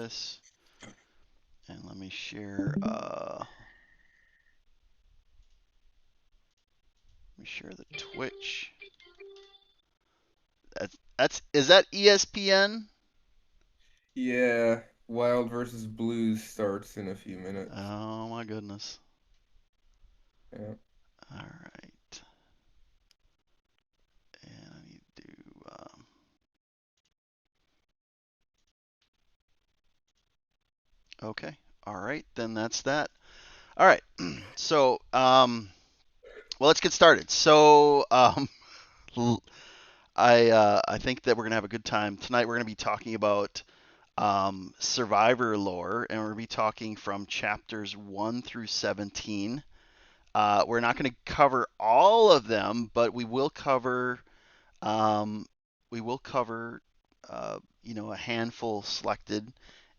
this. And let me share. Let me share the Twitch. That's is that ESPN? Yeah, Wild versus Blues starts in a few minutes. Oh my goodness. Yeah. All right. And I need to do. Okay. All right. Then that's that. All right. So, well, let's get started. So, I think that we're gonna have a good time tonight. We're gonna be talking about Survivor lore, and we're gonna be talking from chapters 1 through 17. We're not going to cover all of them, but um, we will cover a handful selected,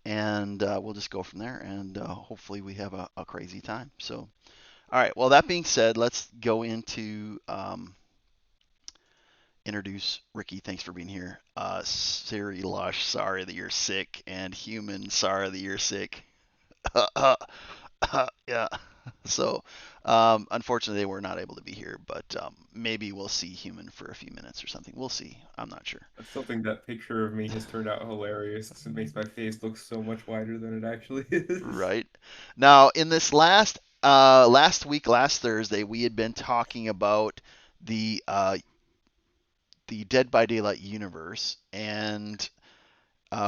and we'll just go from there. And hopefully, we have a crazy time. So, all right. Well, that being said, let's go into introduce Ricky. Thanks for being here. Siri Lush, sorry that you're sick, and Human, sorry that you're sick. Yeah. So, unfortunately, they were not able to be here, but maybe we'll see Human for a few minutes or something. We'll see. I'm not sure. I still think that picture of me has turned out hilarious 'cause it makes my face look so much wider than it actually is. Right. Now, in this last week, last Thursday, we had been talking about the uh, the Dead by Daylight universe, and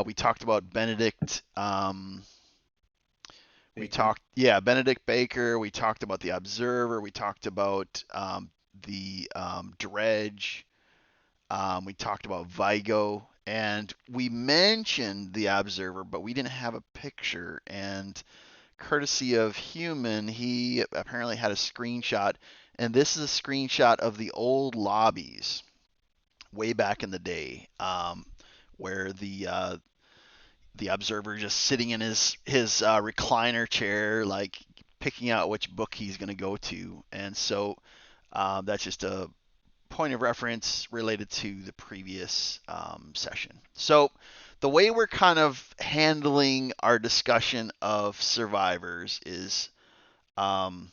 we talked about Benedict. We Baker. talked, yeah, Benedict Baker. We talked about the Observer. We talked about the Dredge. We talked about Vigo, and we mentioned the Observer, but we didn't have a picture. And courtesy of Human, he apparently had a screenshot, and this is a screenshot of the old lobbies way back in the day, where the Observer just sitting in his recliner chair, like picking out which book he's going to go to, and so that's just a point of reference related to the previous session. So, the way we're kind of handling our discussion of survivors is um,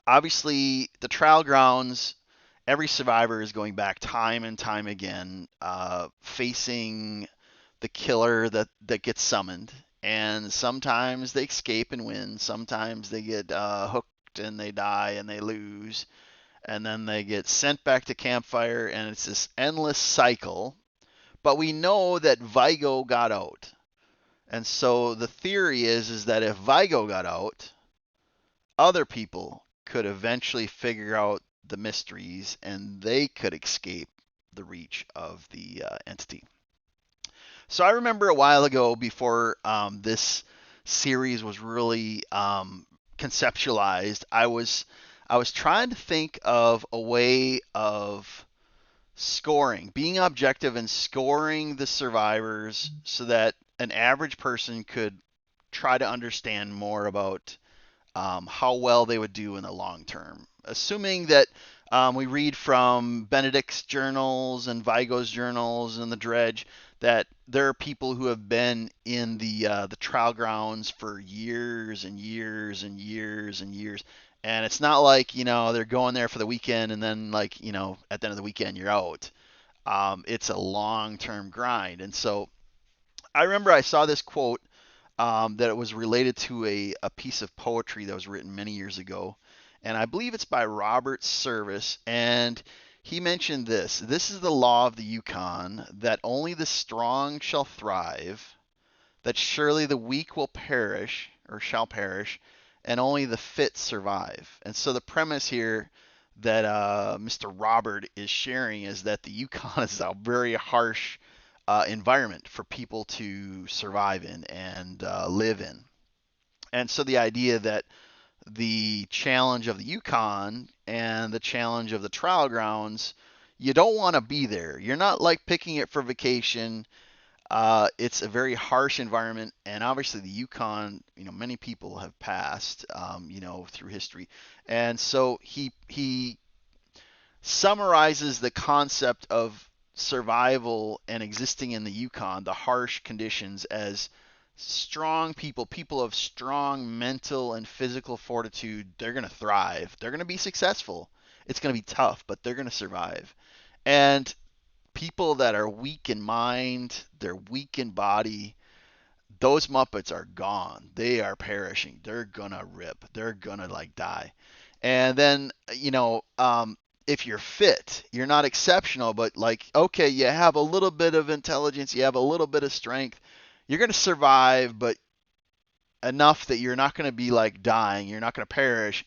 obviously the trial grounds. Every survivor is going back time and time again, facing the killer that gets summoned. And sometimes they escape and win. Sometimes they get hooked and they die and they lose, and then they get sent back to campfire, and it's this endless cycle. But we know that Vigo got out, and so the theory is that if Vigo got out, other people could eventually figure out the mysteries, and they could escape the reach of the entity. So I remember a while ago, before this series was really conceptualized, I was trying to think of a way of scoring, being objective and scoring the survivors so that an average person could try to understand more about how well they would do in the long term. Assuming that we read from Benedict's journals and Vigo's journals and the Dredge that there are people who have been in the trial grounds for years and years and years and years. And it's not like, they're going there for the weekend and then, like, at the end of the weekend, you're out. It's a long term grind. And so I remember I saw this quote that it was related to a piece of poetry that was written many years ago. And I believe it's by Robert Service. And he mentioned this: this is the law of the Yukon, that only the strong shall thrive, that surely the weak will perish or shall perish, and only the fit survive. And so the premise here that Mr. Robert is sharing is that the Yukon is a very harsh environment for people to survive in and live in. And so the idea that the challenge of the Yukon and the challenge of the trial grounds, you don't want to be there. You're not like picking it for vacation. It's a very harsh environment, and obviously the Yukon, many people have passed, through history, and so he summarizes the concept of survival and existing in the Yukon, the harsh conditions, as strong people, people of strong mental and physical fortitude, they're going to thrive. They're going to be successful. It's going to be tough, but they're going to survive. And people that are weak in mind, they're weak in body, those Muppets are gone. They are perishing. They're gonna rip. They're gonna like die. And then if you're fit, you're not exceptional, but like okay, you have a little bit of intelligence, you have a little bit of strength. You're gonna survive, but enough that you're not gonna be like dying. You're not gonna perish,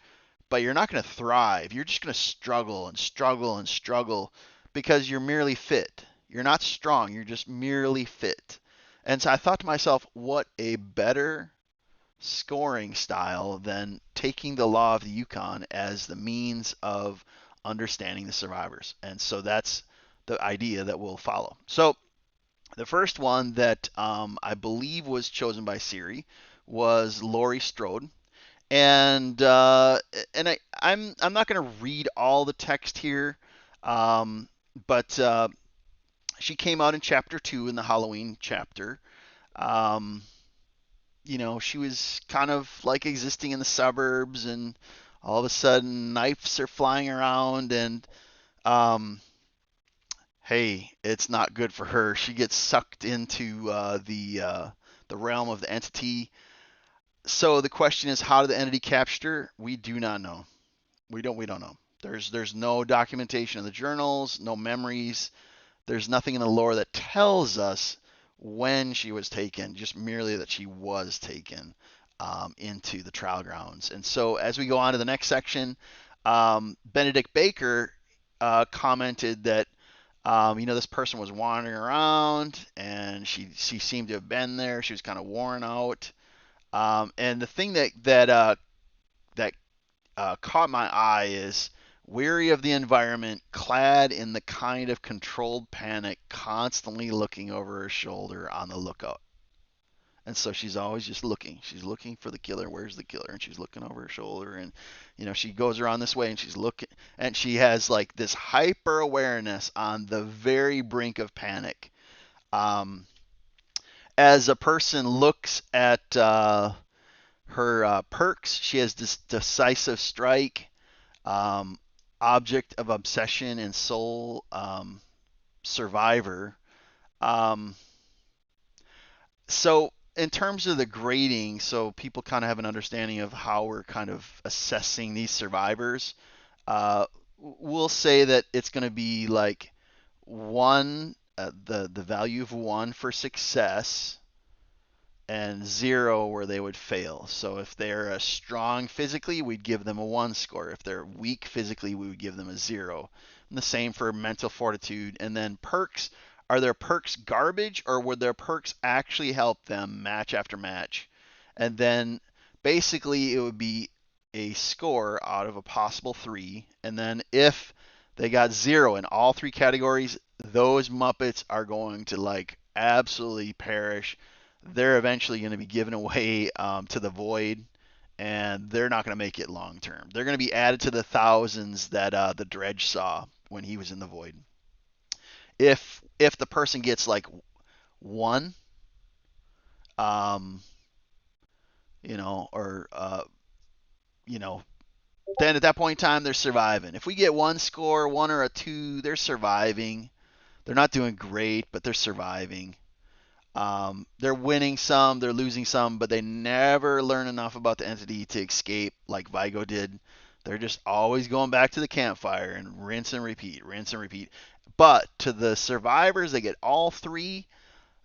but you're not gonna thrive. You're just gonna struggle and struggle and struggle because you're merely fit. You're not strong. You're just merely fit. And so I thought to myself, what a better scoring style than taking the law of the Yukon as the means of understanding the survivors. And so that's the idea that we'll follow. So the first one that I believe was chosen by Siri was Laurie Strode. And I'm not going to read all the text here, um, but she came out in chapter 2 in the Halloween chapter. Um, she was kind of like existing in the suburbs, and all of a sudden knives are flying around, and um, hey, it's not good for her. She gets sucked into the realm of the entity. So the question is, how did the entity capture her? We do not know. We don't know. There's no documentation in the journals, no memories. There's nothing in the lore that tells us when she was taken, just merely that she was taken into the trial grounds. And so as we go on to the next section, Benedict Baker commented that this person was wandering around and she seemed to have been there. She was kind of worn out. And the thing that caught my eye is weary of the environment, clad in the kind of controlled panic, constantly looking over her shoulder on the lookout. And so she's always just looking. She's looking for the killer. Where's the killer? And she's looking over her shoulder. And, she goes around this way and she's looking. And she has like this hyper awareness on the very brink of panic. Um, as a person looks at her perks, she has this decisive strike, um, object of obsession and soul, survivor. Um, so in terms of the grading, so people kind of have an understanding of how we're kind of assessing these survivors. Uh, we'll say that it's going to be like one, the value of one for success, and 0 where they would fail. So if they're strong physically, we'd give them a 1 score. If they're weak physically, we would give them a 0. And the same for mental fortitude. And then perks, are their perks garbage or would their perks actually help them match after match? And then basically it would be a score out of a possible 3. And then if they got 0 in all 3 categories, those Muppets are going to like absolutely perish. They're eventually going to be given away to the void, and they're not going to make it long term. They're going to be added to the thousands that the Dredge saw when he was in the void. If the person gets like 1, um, or you know, then at that point in time they're surviving. If we get 1 score, 1 or a 2, they're surviving. They're not doing great, but they're surviving. They're winning some, they're losing some, but they never learn enough about the entity to escape like Vigo did. They're just always going back to the campfire and rinse and repeat, rinse and repeat. But to the survivors, they get all 3.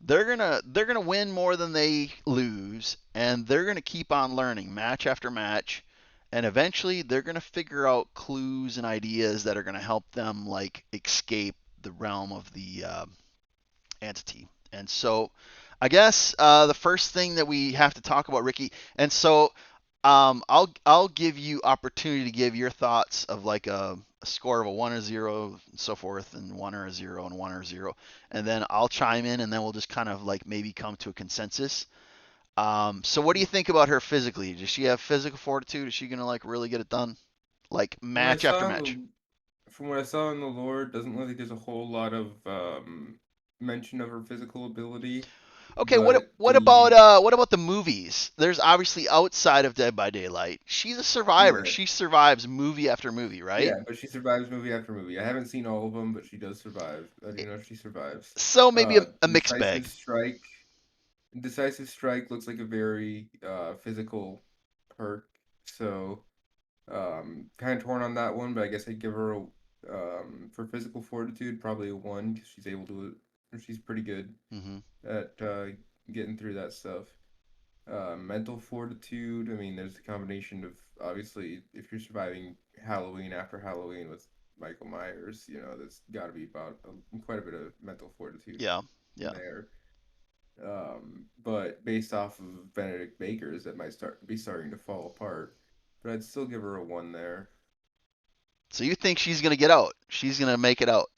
They're gonna win more than they lose, and they're gonna keep on learning match after match, and eventually they're gonna figure out clues and ideas that are gonna help them like escape the realm of the entity. And so I guess the first thing that we have to talk about, Ricky, and so I'll give you opportunity to give your thoughts of like a score of a 1 or 0 and so forth, and 1 or 0 and 1 or 0, and then I'll chime in, and then we'll just kind of like maybe come to a consensus. So what do you think about her physically? Does she have physical fortitude? Is she gonna like really get it done, like From what I match after saw in match? the from what I saw in the lore, it doesn't look like there's a whole lot of mention of her physical ability. Okay, but what about the movies? There's obviously outside of Dead by Daylight. She's a survivor. yeah, She survives movie after movie, right? yeah, but she survives movie after movie. I haven't seen all of them, but she does survive. I do know she survives. So maybe Uh, a mixed Decisive bag. Strike. Decisive Strike looks like a very physical perk, so kind of torn on that one. But I guess I'd give her a for physical fortitude probably a one because she's able to. She's pretty good Hmm. at getting through that stuff. Mental fortitude. I mean, there's a combination of obviously if you're surviving Halloween after Halloween with Michael Myers, there's got to be about quite a bit of mental fortitude Yeah, in yeah. there. But based off of Benedict Baker's, that might starting to fall apart. But I'd still give her a one there. So you think she's gonna get out? She's gonna make it out?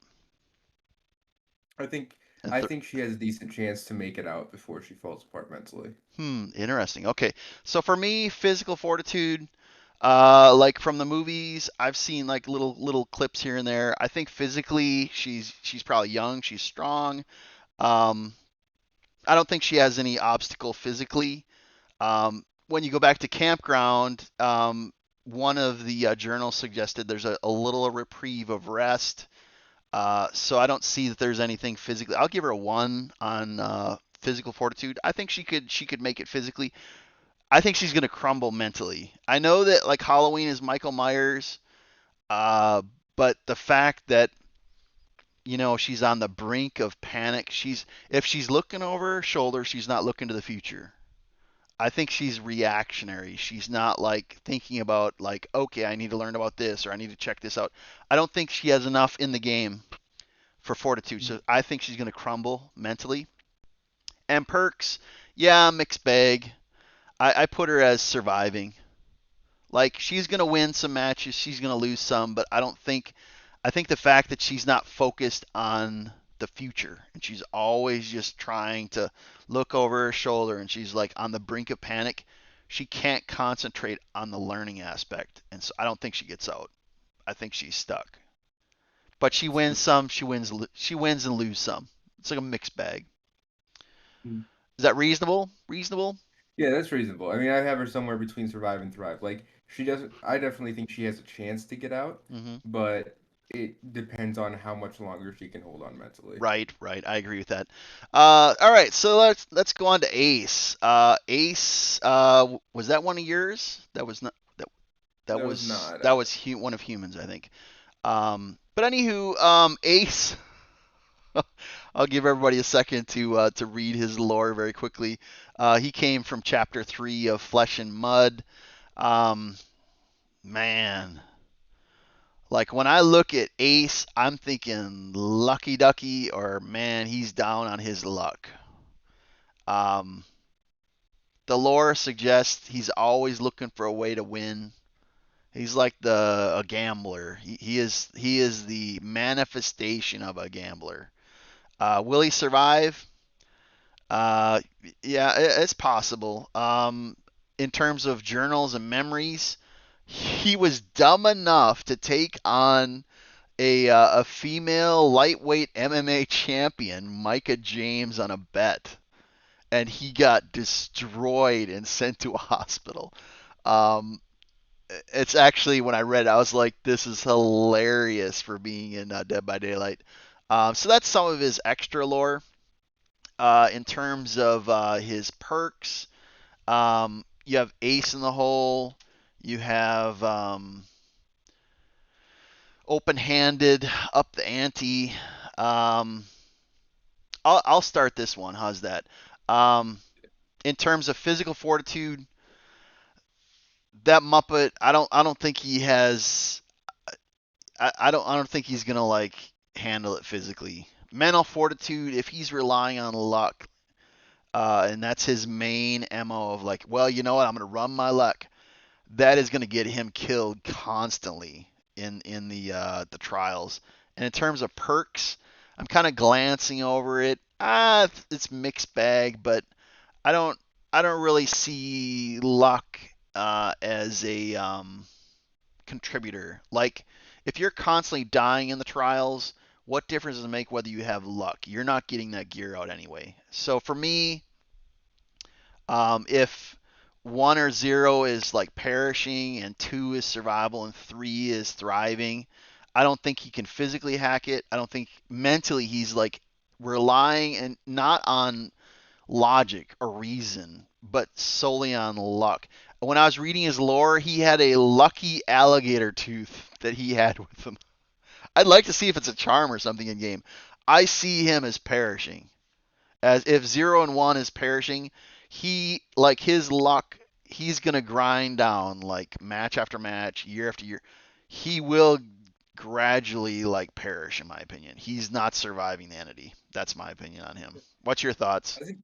I think And I think she has a decent chance to make it out before she falls apart mentally. interesting. Okay, so for me, physical fortitude, like from the movies, I've seen like little clips here and there. I think physically, she's probably young. She's strong. Um, I don't think she has any obstacle physically. When you go back to campground, one of the journals suggested there's a little reprieve of rest. So I don't see that there's anything physically. I'll give her a one on physical fortitude. I think she could make it physically. I think she's gonna crumble mentally. I know that like Halloween is Michael Myers, uh, but the fact that she's on the brink of panic. If she's looking over her shoulder, she's not looking to the future. I think she's reactionary. She's not like thinking about like, okay, I need to learn about this or I need to check this out. I don't think she has enough in the game for fortitude. So I think she's going to crumble mentally. And perks, yeah, mixed bag. I put her as surviving. Like she's going to win some matches, she's going to lose some, but I don't think. I think the fact that she's not focused on the future and she's always just trying to look over her shoulder and she's like on the brink of panic. She can't concentrate on the learning aspect, and so I don't think she gets out. I think she's stuck. But she wins some, she wins and loses some. It's like a mixed bag. Is that reasonable? Reasonable? Yeah, that's reasonable. I mean, I have her somewhere between survive and thrive. Like she doesn't. I definitely think she has a chance to get out, Mm-hmm. but it depends on how much longer she can hold on mentally. Right, right. I agree with that. All right, so let's go on to Ace. Ace, was that one of yours? That was not that that That was was not. that was one of humans, I think. But anywho, Ace. I'll give everybody a second to read his lore very quickly. He came from chapter 3 of Flesh and Mud. Um, man, like when I look at Ace, I'm thinking Lucky Ducky or man, he's down on his luck. Um, the lore suggests he's always looking for a way to win. He's like the a gambler. He is the manifestation of a gambler. Will he survive? Uh, yeah, it's possible. In terms of journals and memories, he was dumb enough to take on a female lightweight MMA champion, Micah James, on a bet, and he got destroyed and sent to a hospital. Um, it's actually when I read it, I was like, this is hilarious for being in Dead by Daylight. So that's some of his extra lore. In terms of his perks, you have Ace in the Hole. You have open-handed, up the ante. Um, I'll start this one. How's that? Um, in terms of physical fortitude, that Muppet, I don't think he has. I don't think he's gonna like handle it physically. Mental fortitude, if he's relying on luck, and that's his main mo of like, well, you know what, I'm gonna run my luck. That is gonna get him killed constantly in the trials. And in terms of perks, I'm kind of glancing over it. It's mixed bag, but I don't I don't really see luck as a contributor. Like if you're constantly dying in the trials, what difference does it make whether you have luck? You're not getting that gear out anyway. So for me, If one or zero is like perishing, and two is survival, and three is thriving, I don't think he can physically hack it. I don't think mentally he's like relying and not on logic or reason, but solely on luck. When I was reading his lore, he had a lucky alligator tooth that he had with him. I'd like to see if it's a charm or something in game. I see him as perishing. As if 0 and 1 is perishing, he like his luck, he's gonna grind down like match after match, year after year. He will gradually like perish, in my opinion. He's not surviving the entity. That's my opinion on him. What's your thoughts? I think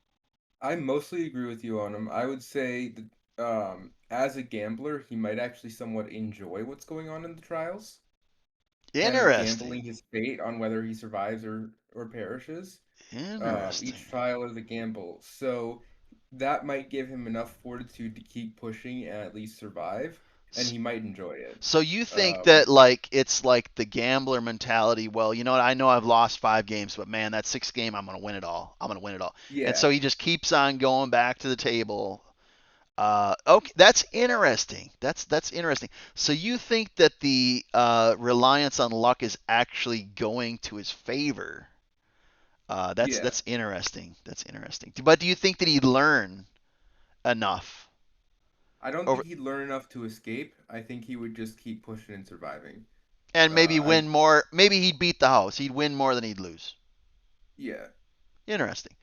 I mostly agree with you on him. I would say that as a gambler, he might actually somewhat enjoy what's going on in the trials, kind of gambling Interesting. his fate on whether he survives or perishes. Interesting. Each trial is a gamble, so that might give him enough fortitude to keep pushing and at least survive, and he might enjoy it. So you think that Um, like it's like the gambler mentality? Well, you know what? I know I've lost 5 games, but man, that sixth game, I'm gonna win it all. I'm gonna win it all. And yeah, so he just keeps on going back to the table. Okay, that's interesting. That's interesting. So you think that the reliance on luck is actually going to his favor? yeah. That's interesting. That's interesting. But do you think that he'd learn enough I don't over think he'd learn enough to escape. I think he would just keep pushing and surviving. and maybe I win more? Maybe he'd beat the house. He'd win more than he'd lose. Yeah, Interesting.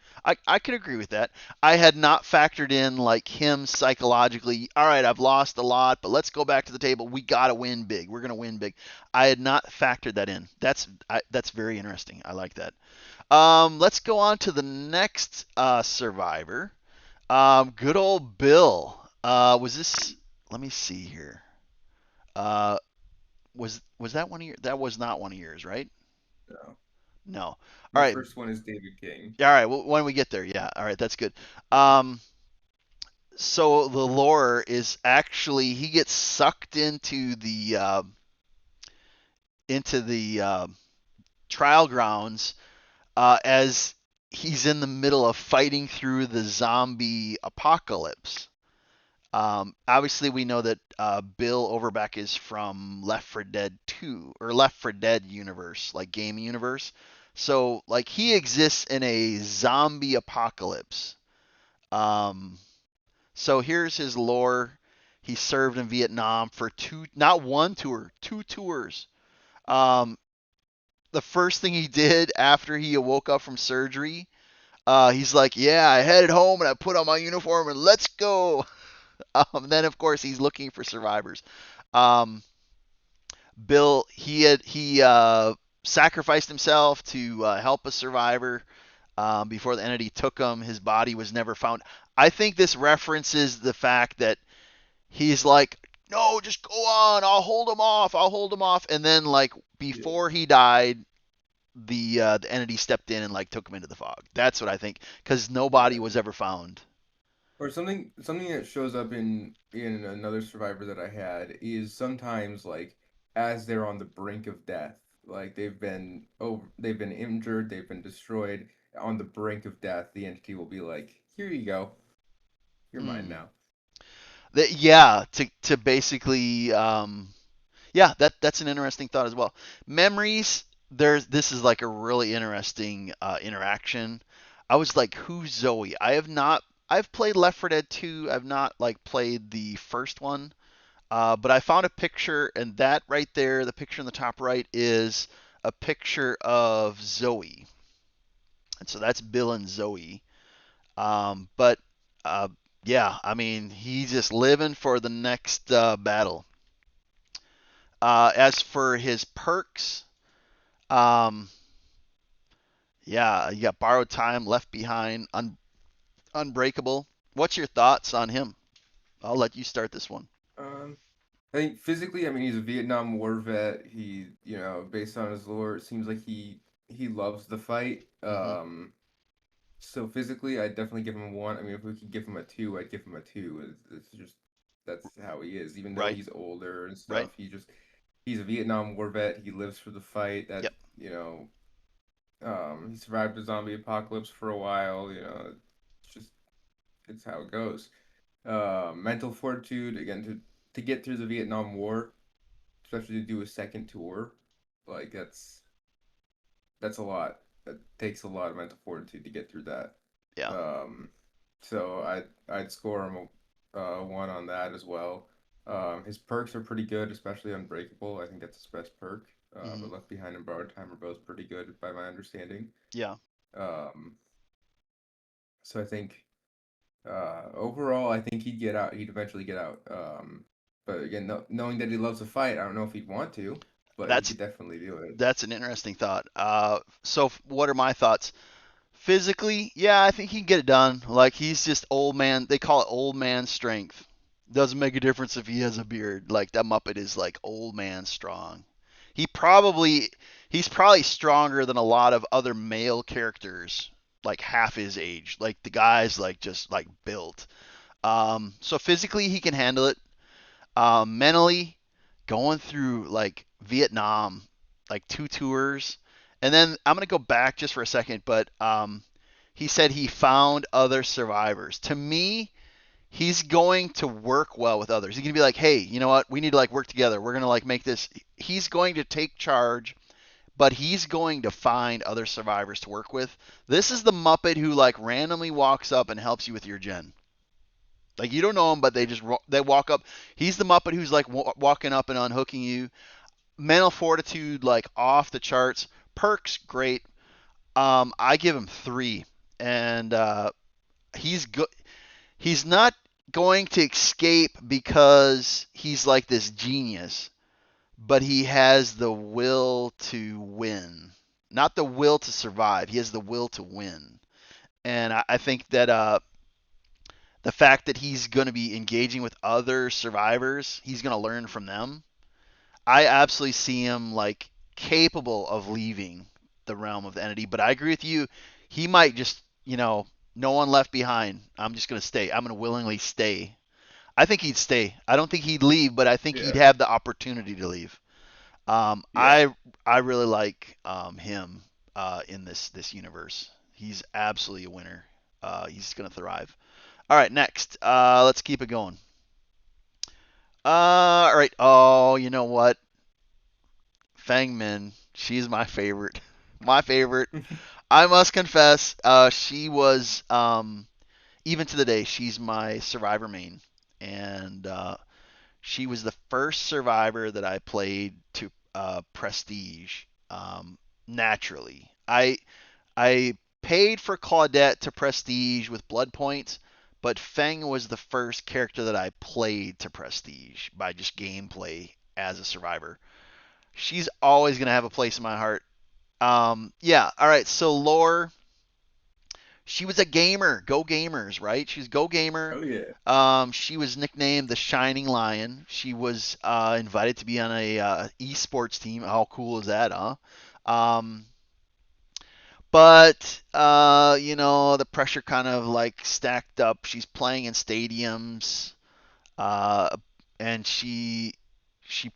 I could agree with that. I had not factored in like him psychologically. All right, I've lost a lot, but let's go back to the table. We got to win big. We're going to win big. I had not factored that in. That's very interesting. I like that. Let's go on to the next survivor. Good old Bill. Was this? Let me see here. Uh, was that one of your? That was not one of yours, right? no. No. All My right. first one is David King. All right. Well, when we get there, yeah. All right. That's good. Um, so the lore is actually he gets sucked into the trial grounds as he's in the middle of fighting through the zombie apocalypse. Obviously, we know that Bill Overbeck is from Left 4 Dead 2 or Left 4 Dead universe, like game universe. So, like, he exists in a zombie apocalypse. Um, so here's his lore. He served in Vietnam for two, not one tour, 2 tours. Um, the first thing he did after he woke up from surgery, he's like, "Yeah, I headed home and I put on my uniform and let's go." Then of course he's looking for survivors. Um, Bill, he sacrificed himself to help a survivor before the entity took him. His body was never found. I think this references the fact that he's like, no, just go on. I'll hold him off. I'll hold him off. And then like Yeah. before he died, the entity stepped in and like took him into the fog. That's what I think because nobody Yeah. was ever found. Or something that shows up in another survivor that I had is sometimes like as they're on the brink of death, like they've been injured, they've been destroyed, on the brink of death, the entity will be like, "Here you go. You're mine Hmm. now." Yeah, to basically yeah, that's an interesting thought as well. Memories, there's this is like a really interesting interaction. I was like, who's Zoe? I've played Left 4 Dead 2. I've not like played the first one. But I found a picture, and that right there, the picture in the top right is a picture of Zoe. And so that's Bill and Zoe. But uh, yeah, I mean, he's just living for the next battle. As for his perks, um, yeah, you got borrowed time, left behind, unbreakable. What's your thoughts on him? I'll let you start this one. Um, I think physically, I mean, he's a Vietnam War vet. Based on his lore, it seems like he loves the fight. Hmm. So physically, I'd definitely give him a one. I mean, if we could give him a two, I'd give him a two. It's just that's how he is. Even though Right, he's older and right. stuff, he's a Vietnam War vet. He lives for the fight. Yep. He survived the zombie apocalypse for a while. It's just it's how it goes. Mental fortitude again to get through the Vietnam War, especially to do a second tour, like that's a lot. That takes a lot of mental fortitude to get through that. Yeah. Um, so I'd score him a one on that as well. His perks are pretty good, especially Unbreakable. I think that's his best perk. Hmm. But Left Behind and Borrowed Time are both pretty good by my understanding. Yeah. Um, so I think overall, I think he'd get out. He'd eventually get out. But again, knowing that he loves to fight, I don't know if he'd want to, but he That's could definitely do it. that's an interesting thought. So what are my thoughts? Physically, yeah, I think he can get it done. Like he's just old man. They call it old man strength. Doesn't make a difference if he has a beard. Like that Muppet is like old man strong. He probably he's probably stronger than a lot of other male characters like half his age. Like the guy's like just like built. So physically he can handle it. Mentally, going through like Vietnam, like two tours, and then I'm gonna go back just for a second, but he said he found other survivors. To me, he's going to work well with others. He's gonna be like, hey, you know what? We need to like work together. We're gonna like make this. He's going to take charge, but he's going to find other survivors to work with. This is the Muppet who like randomly walks up and helps you with your gen. Like you don't know him, but they walk up. He's the Muppet who's like walking up and unhooking you. Mental fortitude like off the charts. Perks great. I give him three, and he's good. He's not going to escape because he's like this genius, but he has the will to win, not the will to survive. He has the will to win, and I think that the fact that he's going to be engaging with other survivors, he's going to learn from them. I absolutely see him like capable of leaving the realm of the entity, but I agree with you. He might just, no one left behind. I'm just going to stay. I'm going to willingly stay. I think he'd stay. I don't think he'd leave, but I think he'd Yeah, have the opportunity to leave. Um, yeah, I I really like him in this universe. He's absolutely a winner. He's going to thrive. All right, next. Let's keep it going. All right. Oh, you know what? Fang Min. She's my favorite. My favorite. I must confess, she was even to the day she's my survivor main, and she was the first survivor that I played to prestige naturally. I paid for Claudette to prestige with blood points, but Feng was the first character that I played to prestige by just gameplay as a survivor. She's always gonna have a place in my heart. Yeah. All right. So lore. She was a gamer. Go Gamers, right? She was Go Gamer. oh yeah. She was nicknamed the Shining Lion. She was invited to be on a esports team. How cool is that, huh? Um, but the pressure kind of like stacked up. She's playing in stadiums, uh, and she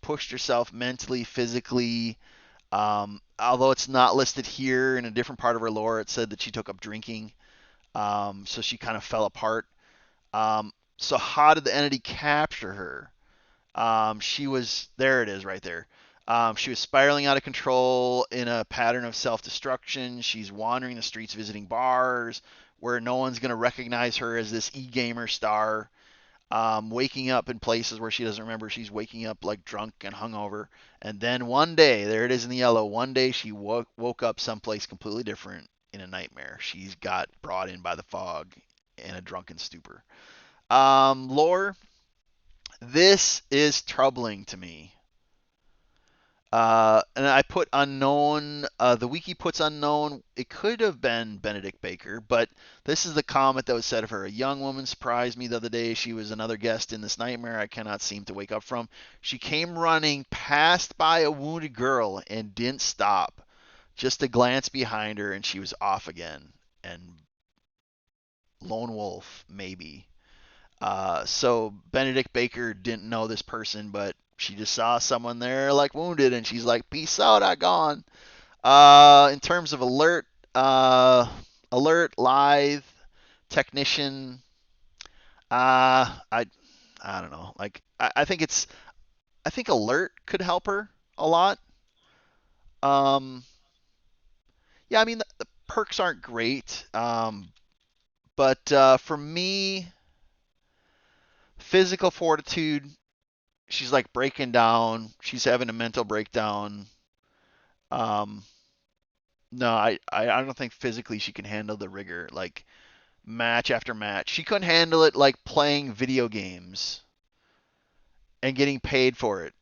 pushed herself mentally, physically. Although it's not listed here in a different part of her lore, it said that she took up drinking, so she kind of fell apart. So how did the entity capture her? She was there. It is right there. She was spiraling out of control in a pattern of self-destruction. She's wandering the streets, visiting bars where no one's going to recognize her as this e-gamer star. Waking up in places where she doesn't remember. She's waking up like drunk and hungover. And then one day, there it is in the yellow. One day she woke up someplace completely different in a nightmare. She's got brought in by the fog in a drunken stupor. Lore, this is troubling to me. And I put unknown. The wiki puts unknown. It could have been Benedict Baker, but this is the comment that was said of her. A young woman surprised me the other day. She was another guest in this nightmare I cannot seem to wake up from. She came running, passed by a wounded girl, and didn't stop. Just a glance behind her, and she was off again. And lone wolf, maybe. So Benedict Baker didn't know this person, but she just saw someone there like wounded, and she's like, "Peace out, I gone." In terms of alert, alert, lithe, technician. I don't know. Like I think alert could help her a lot. Um, yeah, I mean the perks aren't great. But for me, physical fortitude, she's like breaking down. She's having a mental breakdown. Um, no, I don't think physically she can handle the rigor. Like match after match, she couldn't handle it. Like playing video games and getting paid for it.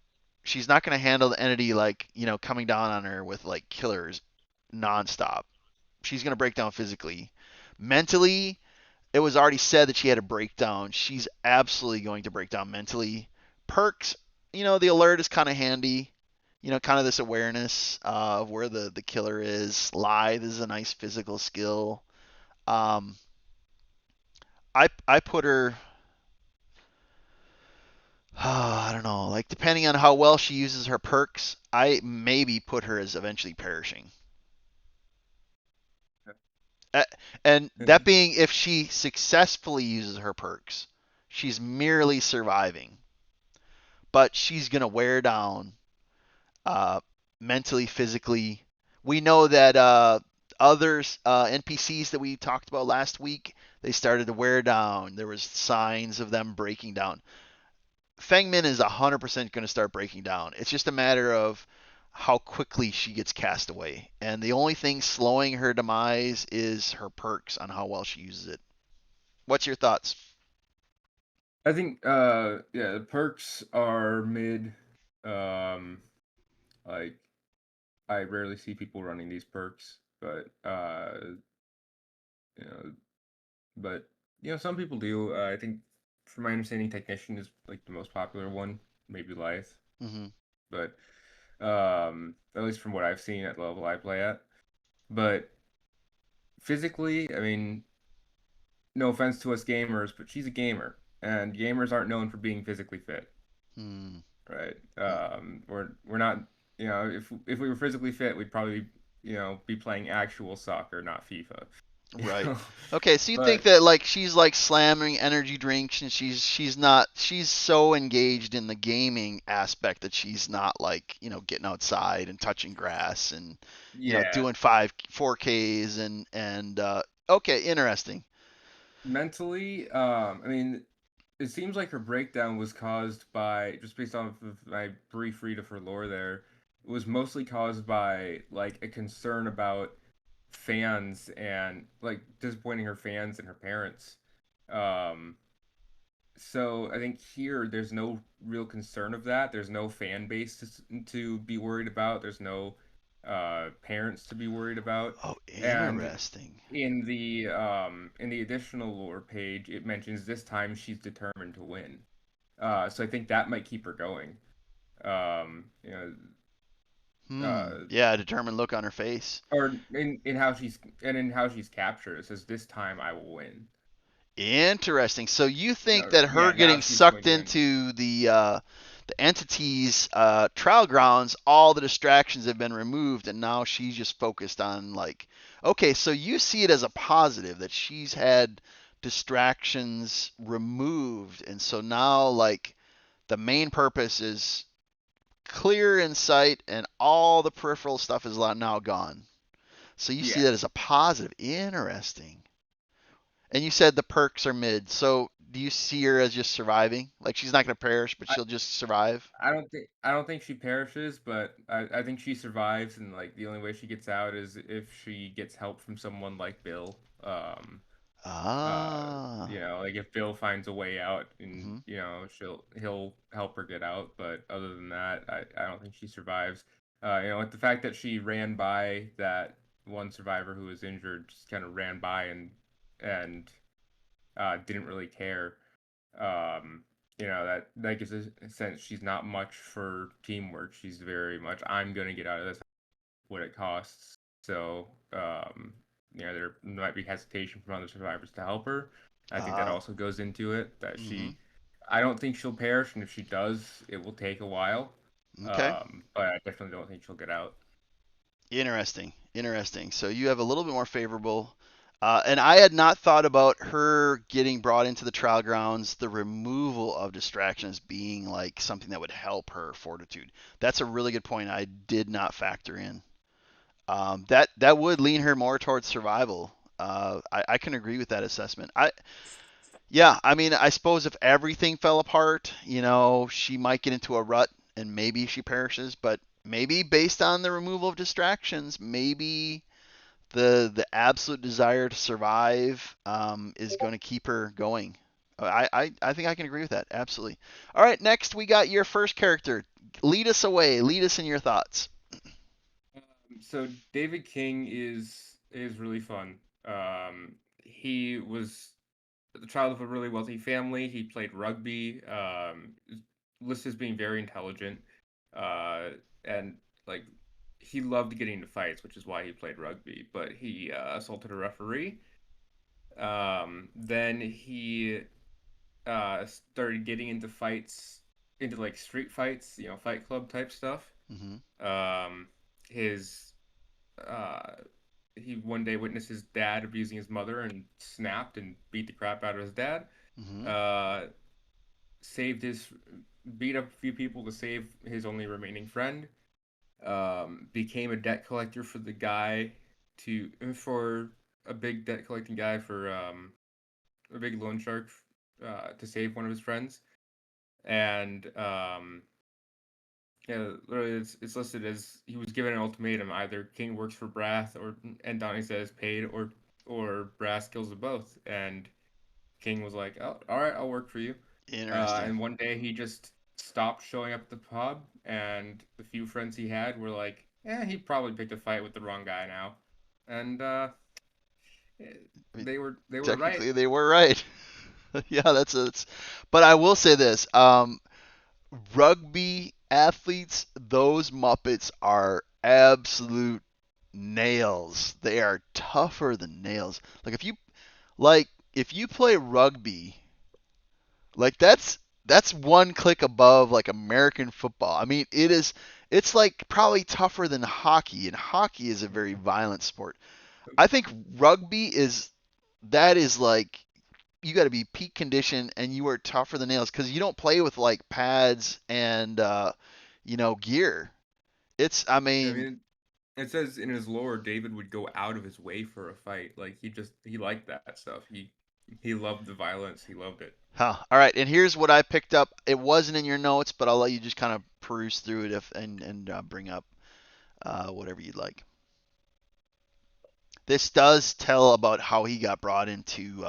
She's not going to handle the entity like coming down on her with like killers nonstop. She's going to break down physically. Mentally, it was already said that she had a breakdown. She's absolutely going to break down mentally. Perks, the alert is kind of handy. Kind of this awareness of where the killer is. Lithe is a nice physical skill. Um, I put her. I don't know. Like depending on how well she uses her perks, I maybe put her as eventually perishing. Uh, And that being if she successfully uses her perks, she's merely surviving, but she's gonna wear down uh, mentally, physically. We know that others NPCs that we talked about last week, they started to wear down. There was signs of them breaking down. Fangmin is 100% going to start breaking down. It's just a matter of how quickly she gets cast away. And the only thing slowing her demise is her perks on how well she uses it. What's your thoughts? I think yeah, the perks are mid. Um like I rarely see people running these perks, but you know, but some people do. I think from my understanding technician is like the most popular one, maybe Lithe, Mm-hmm. but at least from what I've seen at the level I play at. But physically, I mean, no offense to us gamers, but she's a gamer, and gamers aren't known for being physically fit, Mm-hmm. right? We're not, if we were physically fit, we'd probably, be playing actual soccer, not FIFA, you Right. know. Okay, so you think But that like she's like slamming energy drinks and she's not she's so engaged in the gaming aspect that she's not like, getting outside and touching grass and yeah, doing 4Ks and okay, interesting. mentally, I mean, it seems like her breakdown was caused by just based off of my brief read of her lore there. It was mostly caused by like a concern about fans and like disappointing her fans and her parents. Um, so I think here there's no real concern of that. There's no fan base to be worried about. There's no parents to be worried about. Oh, And interesting. in the additional lore page, it mentions this time she's determined to win. So I think that might keep her going. Um, you know, uh, Yeah, a determined look on her face. or in how she's captured. It says this time I will win. Interesting. So you think that her Yeah, now getting she's going sucked to win. into the entity's trial grounds, all the distractions have been removed, and now she's just focused on like, okay, so you see it as a positive that she's had distractions removed, and so now like the main purpose is clear in sight, and all the peripheral stuff is now gone. So you see Yeah. that as a positive. Interesting. And you said the perks are mid. So do you see her as just surviving? Like she's not going to perish, but she'll just survive? I don't think she perishes, but I think she survives, and like the only way she gets out is if she gets help from someone like Bill. Ah. Like if Bill finds a way out, and Hmm. he'll help her get out. But other than that, I don't think she survives. Like the fact that she ran by that one survivor who was injured, just kind of ran by and didn't really care. um that gives a sense she's not much for teamwork. She's very much, I'm gonna get out of this what it costs. So there might be hesitation from other survivors to help her. I think that Ah. also goes into it, that Hmm. I don't think she'll perish, and if she does, it will take a while. Okay. But I definitely don't think she'll get out. Interesting. Interesting. So you have a little bit more favorable. And I had not thought about her getting brought into the trial grounds, the removal of distractions being like something that would help her fortitude. That's a really good point. I did not factor in. That would lean her more towards survival. I can agree with that assessment. Yeah, I mean, I suppose if everything fell apart, she might get into a rut and maybe she perishes. But maybe based on the removal of distractions, maybe the absolute desire to survive is going to keep her going. I think I can agree with that. Absolutely. All right, next we got your first character. Lead us away. Lead us in your thoughts. So David King is really fun. He was the child of a really wealthy family. He played rugby. Listed as being very intelligent, uh, and like he loved getting into fights, which is why he played rugby. But he assaulted a referee. Then he started getting into fights, into like street fights, Fight Club type stuff. Mm-hmm. Um, his uh, he one day witnessed his dad abusing his mother and snapped and beat the crap out of his dad. Mm-hmm. Uh, saved his beat up a few people to save his only remaining friend. Became a debt collector for the guy to for a big debt collecting guy for a big loan shark to save one of his friends. And yeah, literally, it's listed as he was given an ultimatum: either King works for Brass, or and Donnie says paid, or Brass kills them both. And King was like, "Oh, all right, I'll work for you." Interesting. And one day he just stopped showing up at the pub, and the few friends he had were like, "Eh, he probably picked a fight with the wrong guy now," and I mean, they were right. technically they were right. Yeah, that's. But I will say this: rugby athletes, those Muppets are absolute nails. They are tougher than nails. Like if you play rugby, like that's one click above like American football. I mean, it's like probably tougher than hockey, and hockey is a very violent sport. I think rugby is like you got to be peak condition and you are tougher than nails because you don't play with like pads and gear. It's I I mean, mean, it says in his lore, David would go out of his way for a fight. Like he liked that stuff. He loved the violence. He loved it. huh. All right, and here's what I picked up. It wasn't in your notes, but I'll let you just kind of peruse through it if and bring up whatever you'd like. This does tell about how he got brought into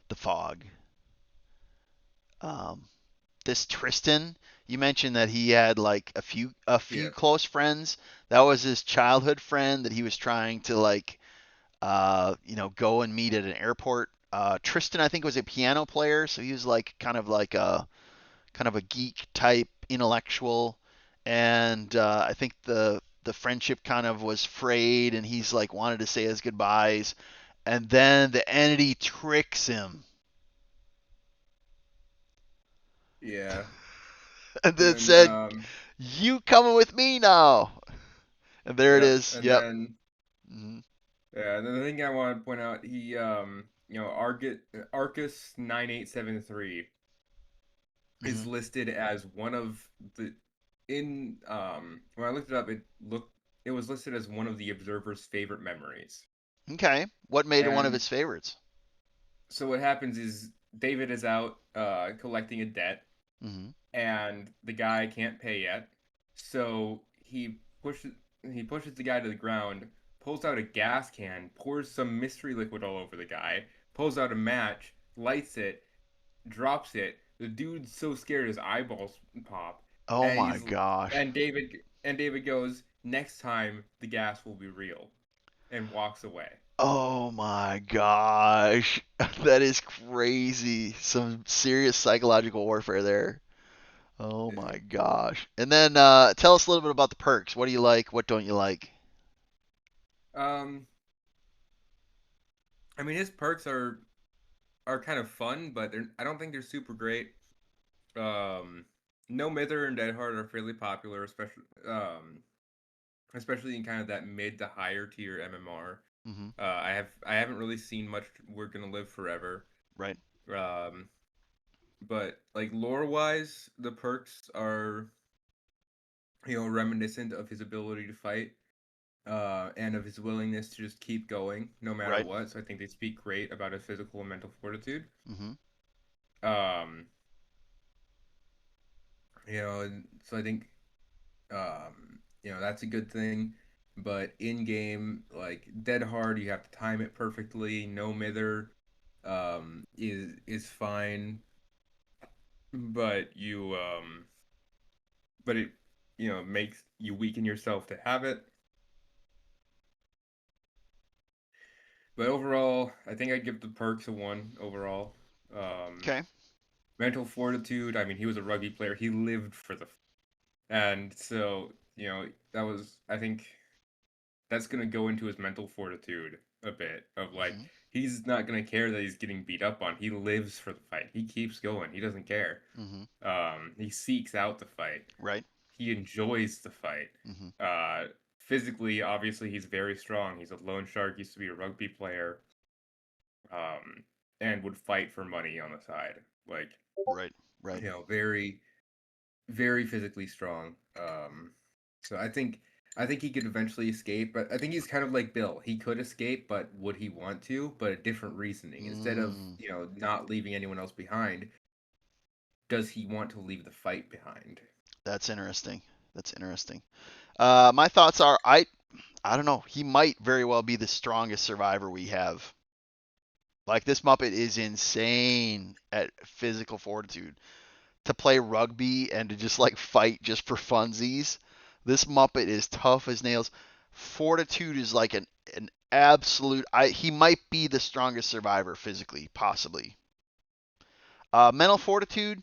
the fog. Um, this Tristan, you mentioned that he had like a few Yeah. close friends. That was his childhood friend that he was trying to like go and meet at an airport. Tristan, I think, was a piano player, so he was like kind of a geek type intellectual, and I think the friendship kind of was frayed, and he's like wanted to say his goodbyes, and then the entity tricks him, Yeah. and then And said, "You coming with me now?" And there it yep. is. And Yep. then Hmm. yeah. And then the thing I want to point out, he Arcus 9873 Hmm. is listed as one of the in when I looked it up, it was listed as one of the observer's favorite memories. Okay. What made it one of And his favorites? so what happens is David is out collecting a debt, Hmm. and the guy can't pay yet. So he pushes the guy to the ground, pulls out a gas can, pours some mystery liquid all over the guy, pulls out a match, lights it, drops it. The dude's so scared his eyeballs pop, Oh and my he's gosh. and David goes, "Next time the gas will be real," and walks away. Oh my gosh. That is crazy. Some serious psychological warfare there. Oh my gosh. And then tell us a little bit about the perks. What do you like? What don't you like? Um, I mean, his perks are kind of fun, but I don't think they're super great. Um, No Mither and Dead Hard are fairly popular, especially in kind of that mid to higher tier MMR. Mm-hmm. I haven't really seen much. We're Gonna Live Forever. Right. Um, but like lore wise, the perks are reminiscent of his ability to fight, and of his willingness to just keep going no matter Right. what. So I think they speak great about his physical and mental fortitude. Mm-hmm. Um, and so I think that's a good thing. But in game, like dead hard, you have to time it perfectly. No mither, is fine, but it makes you weaken yourself to have it. But overall, I think I'd give the perks a one overall. Um, Okay. Mental fortitude. I mean, he was a rugby player. He lived for and so that was. I think that's gonna go into his mental fortitude a bit of like Mm-hmm. he's not gonna care that he's getting beat up on. He lives for the fight. He keeps going. He doesn't care. Mm-hmm. He seeks out the fight. Right. He enjoys the fight. Mm-hmm. Uh, Physically, obviously, he's very strong. He's a loan shark. Used to be a rugby player. Um, and would fight for money on the side. Like Right. Right. very very physically strong. So I think he could eventually escape, but I think he's kind of like Bill. He could escape, but would he want to? But a different reasoning. Instead of, Mm. not leaving anyone else behind, does he want to leave the fight behind? That's interesting. That's interesting. My thoughts are I don't know. He might very well be the strongest survivor we have. Like this Muppet is insane at physical fortitude. To play rugby and to just like fight just for funsies. This Muppet is tough as nails. Fortitude is like an absolute. He might be the strongest survivor physically, possibly. Mental fortitude.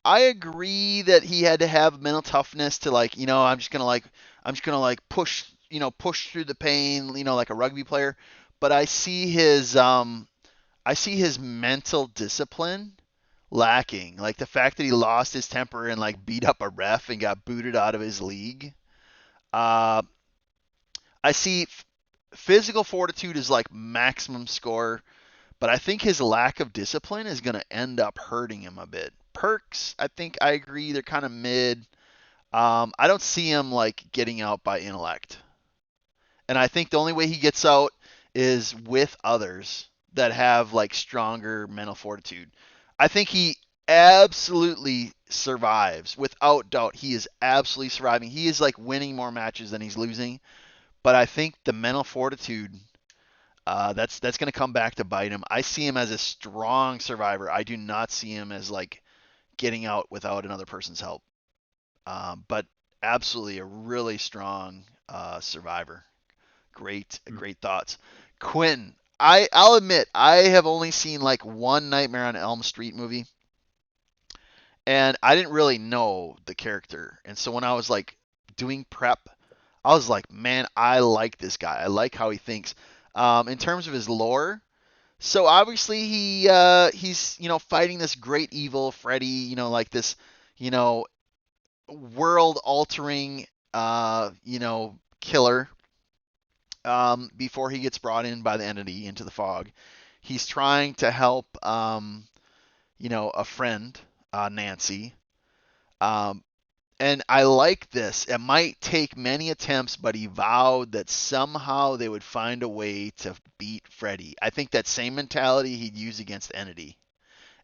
I agree that he had to have mental toughness to like, I'm just gonna like push, push through the pain, like a rugby player. But I see his mental discipline lacking. Like the fact that he lost his temper and like beat up a ref and got booted out of his league. Uh, I see physical fortitude is like maximum score, but I think his lack of discipline is going to end up hurting him a bit. Perks, I think I agree, they're kind of mid. I don't see him like getting out by intellect. And I think the only way he gets out is with others that have like stronger mental fortitude. I think he absolutely survives without doubt. He is absolutely surviving. He is like winning more matches than he's losing. But I think the mental fortitude that's going to come back to bite him. I see him as a strong survivor. I do not see him as like getting out without another person's help. But absolutely a really strong survivor. Hmm. Great thoughts. Quentin, I'll admit I have only seen like one Nightmare on Elm Street movie, and I didn't really know the character. And so when I was like doing prep, I was like, man, I like this guy. I like how he thinks. In terms of his lore, so obviously he's fighting this great evil Freddy, like this you know world altering killer before he gets brought in by the entity into the fog. He's trying to help, a friend, Nancy. Um, and I like this. It might take many attempts, but he vowed that somehow they would find a way to beat Freddy. I think that same mentality he'd use against Entity.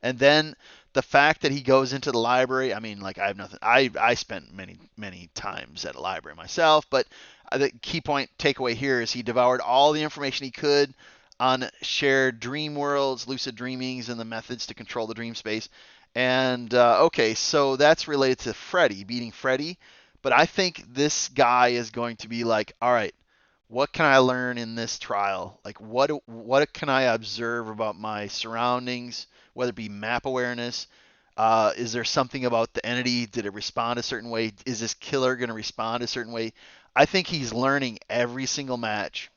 And then the fact that he goes into the library, I mean, like I have nothing. I spent many times at a library myself, but the key point takeaway here is he devoured all the information he could on shared dream worlds, lucid dreamings, and the methods to control the dream space. And okay, so that's related to Freddy beating Freddy, but I think this guy is going to be like, all right, what can I learn in this trial? Like what can I observe about my surroundings, whether it be map awareness? Is there something about the entity? Did it respond a certain way? Is this killer going to respond a certain way? I think he's learning every single match.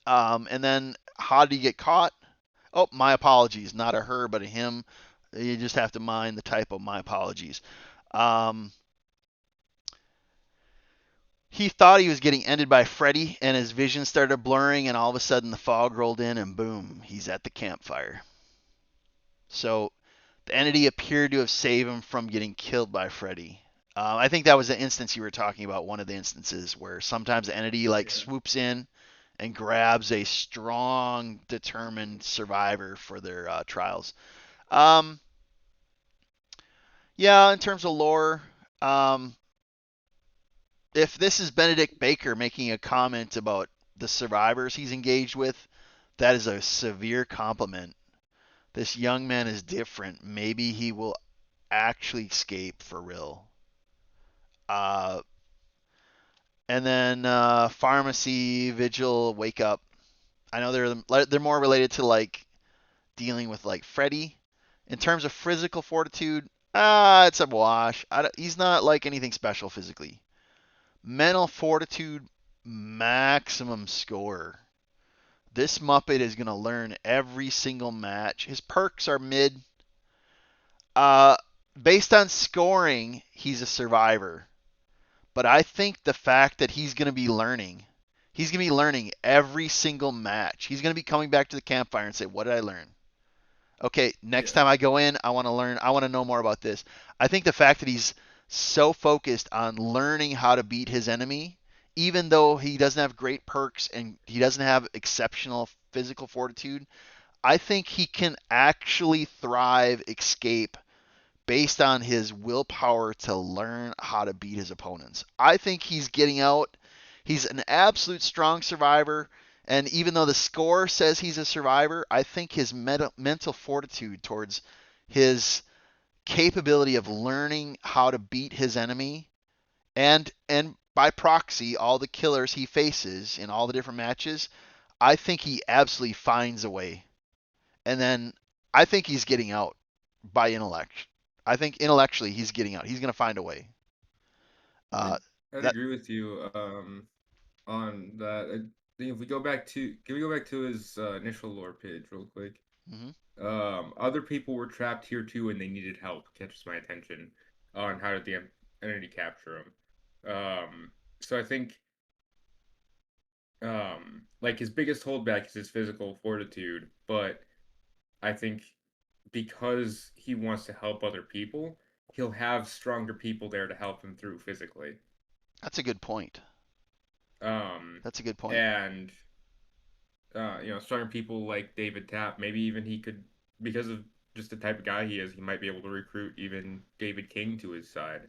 And then how did he get caught? Oh, my apologies. Not a her, but a him. You just have to mind the typo. My apologies. Um, He thought he was getting ended by Freddy, and his vision started blurring, and all of a sudden the fog rolled in, and boom, he's at the campfire. So the entity appeared to have saved him from getting killed by Freddy. I think that was the instance you were talking about, one of the instances where sometimes the entity like Yeah. swoops in and grabs a strong, determined survivor for their trials. Um, yeah, in terms of lore, um, if this is Benedict Baker making a comment about the survivors he's engaged with, that is a severe compliment. This young man is different. Maybe he will actually escape for real. Uh, and then pharmacy, vigil, wake up. I know they're more related to like dealing with like Freddy. In terms of physical fortitude, it's a wash. He's not like anything special physically. Mental fortitude, maximum score. This Muppet is gonna learn every single match. His perks are mid. Uh, Based on scoring, he's a survivor. But I think the fact that he's going to be learning every single match. He's going to be coming back to the campfire and say, "What did I learn?" Okay, next Yeah. time I go in, I want to learn, I want to know more about this. I think the fact that he's so focused on learning how to beat his enemy, even though he doesn't have great perks and he doesn't have exceptional physical fortitude, I think he can actually thrive, escape based on his willpower to learn how to beat his opponents. I think he's getting out. He's an absolute strong survivor. And even though the score says he's a survivor, I think his mental fortitude towards his capability of learning how to beat his enemy and by proxy all the killers he faces in all the different matches, I think he absolutely finds a way. And then I think he's getting out by intellect. I think intellectually he's getting out. He's going to find a way. Uh, I'd, I'd that agree with you on that. I think if we go back to can we go back to his initial lore page real quick? mhm. Other people were trapped here too, and they needed help. Catches my attention on how did the entity capture them. So I think like his biggest holdback is his physical fortitude, but I think because he wants to help other people, he'll have stronger people there to help him through physically. That's a good point. Um, That's a good point. and stronger people like David Tapp, maybe even he could, because of just the type of guy he is, he might be able to recruit even David King to his side.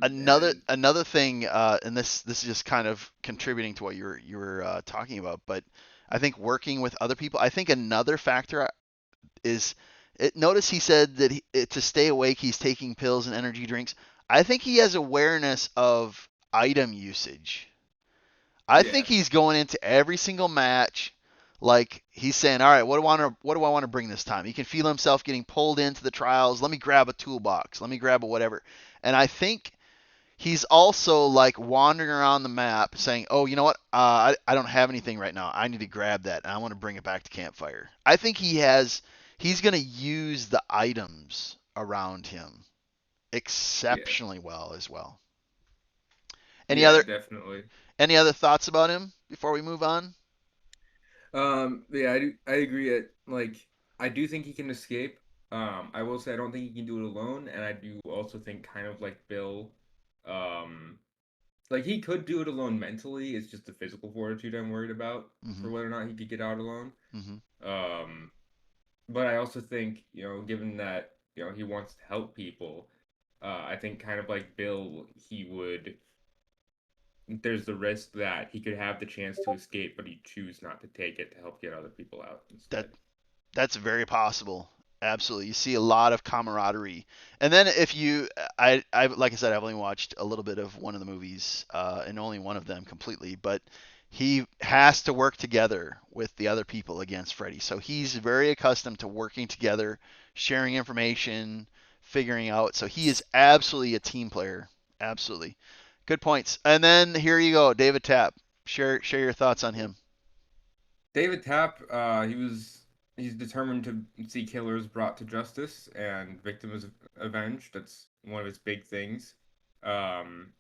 Another And another thing, and this is just kind of contributing to what you were talking about, but I think working with other people. I think another factor is notice he said that to stay awake he's taking pills and energy drinks. I think he has awareness of item usage. I think yeah, he's going into every single match like he's saying, "All right, what do I want to bring this time?" He can feel himself getting pulled into the trials. Let me grab a toolbox. Let me grab a whatever. And I think he's also like wandering around the map saying, "Oh, you know what? I don't have anything right now. I need to grab that and I want to bring it back to campfire." I think he's going to use the items around him yeah, exceptionally well as well. Any yeah, other definitely. any other thoughts about him before we move on? Yeah, I agree. I do think he can escape. I will say I don't think he can do it alone, and I do also think kind of like Bill, um, like he could do it alone mentally. It's just the physical fortitude I'm worried about Mhm. for whether or not he could get out alone. Mhm. Um, but I also think, given that, he wants to help people, I think kind of like Bill, there's the risk that he could have the chance to escape, but he'd choose not to take it to help get other people out That instead. That's very possible. Absolutely. You see a lot of camaraderie. And then if you, I like I said, I've only watched a little bit of one of the movies, and only one of them completely, but he has to work together with the other people against Freddy. So he's very accustomed to working together, sharing information, figuring out. So he is absolutely a team player. Absolutely. Good points. And then here you go, David Tapp. Share your thoughts on him. David Tapp, he's determined to see killers brought to justice and victims avenged. That's one of his big things. Um,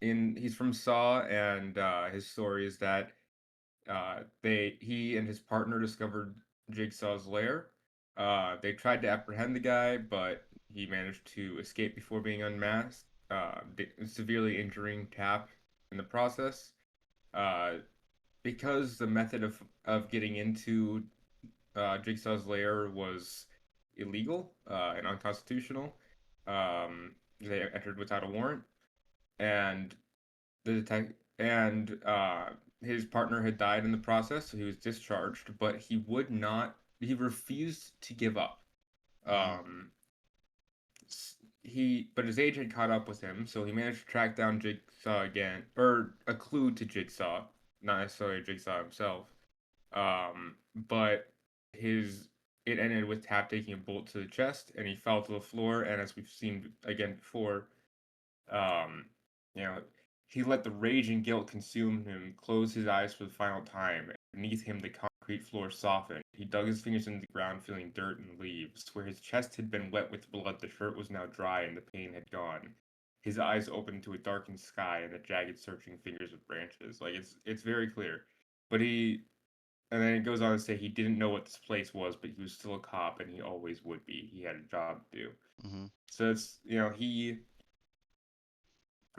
in he's from Saw, and his story is that he and his partner discovered Jigsaw's lair. They tried to apprehend the guy, but he managed to escape before being unmasked, severely injuring Tap in the process. Uh, because the method of getting into Jigsaw's lair was illegal and unconstitutional, they entered without a warrant, and the detect and his partner had died in the process, so he was discharged, but he refused to give up. Hmm. Um, but his age had caught up with him, so he managed to track down Jigsaw again, or a clue to Jigsaw, not necessarily Jigsaw himself. But his it ended with Tap taking a bullet to the chest, and he fell to the floor. And as we've seen again before, um, you know, he let the rage and guilt consume him, close his eyes for the final time. Beneath him, the concrete floor softened. He dug his fingers into the ground, feeling dirt and leaves. Where his chest had been wet with blood, the shirt was now dry and the pain had gone. His eyes opened to a darkened sky and the jagged, searching fingers of branches. Like it's very clear. But and then it goes on to say he didn't know what this place was, but he was still a cop and he always would be. He had a job to do. Hmm. So he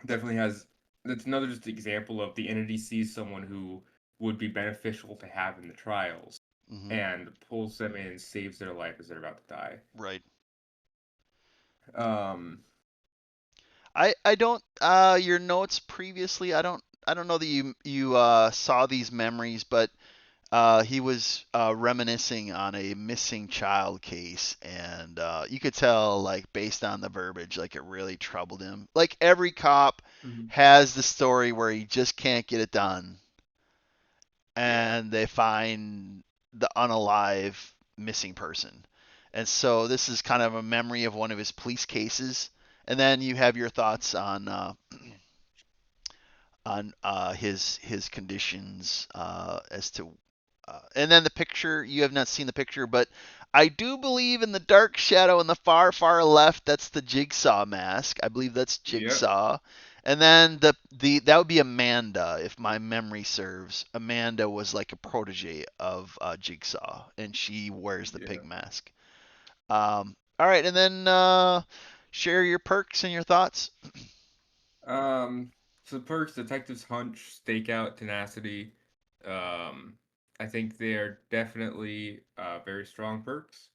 definitely has that's another just example of the entity sees someone who would be beneficial to have in the trials Hmm. and pulls them in, saves their life as they're about to die. Right. Um, I don't your notes previously. I don't know that you saw these memories, but he was reminiscing on a missing child case, and you could tell, like, based on the verbiage, like it really troubled him. Like every cop Mhm. has the story where he just can't get it done, Yeah, and they find the unalive missing person. And so this is kind of a memory of one of his police cases. And then you have your thoughts on his conditions as to and then the picture, you have not seen the picture, but I do believe in the dark shadow in the far far left, that's the Jigsaw mask. I believe that's yeah, Jigsaw. And then the that would be Amanda, if my memory serves. Amanda was like a protege of Jigsaw, and she wears the yeah. pig mask. All right, and then share your perks and your thoughts. Um, so perks, detectives hunch, stakeout, tenacity. Um, I think they're definitely very strong perks.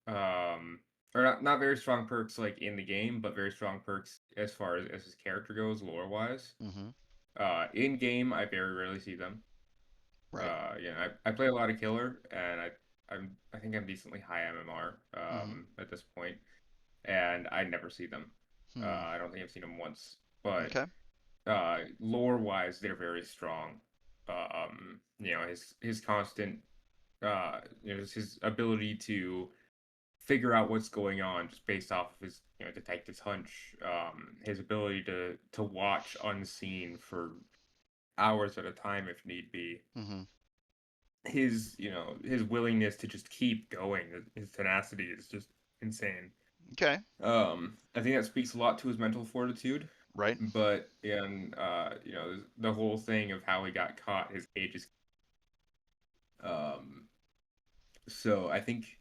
Um, or not very strong perks like in the game, but very strong perks as far as his character goes, lore wise. Hmm. In game, I very rarely see them. Right. I play a lot of killer, and I think I'm decently high MMR Hmm. at this point, and I never see them. Hmm. I don't think I've seen them once, but Okay. lore wise, they're very strong. His constant just his ability to figure out what's going on just based off of his detective's hunch, his ability to watch unseen for hours at a time if need be, Hmm. his willingness to just keep going, his tenacity is just insane. Okay. I think that speaks a lot to his mental fortitude, Right. but in the whole thing of how he got caught, his age is um so I think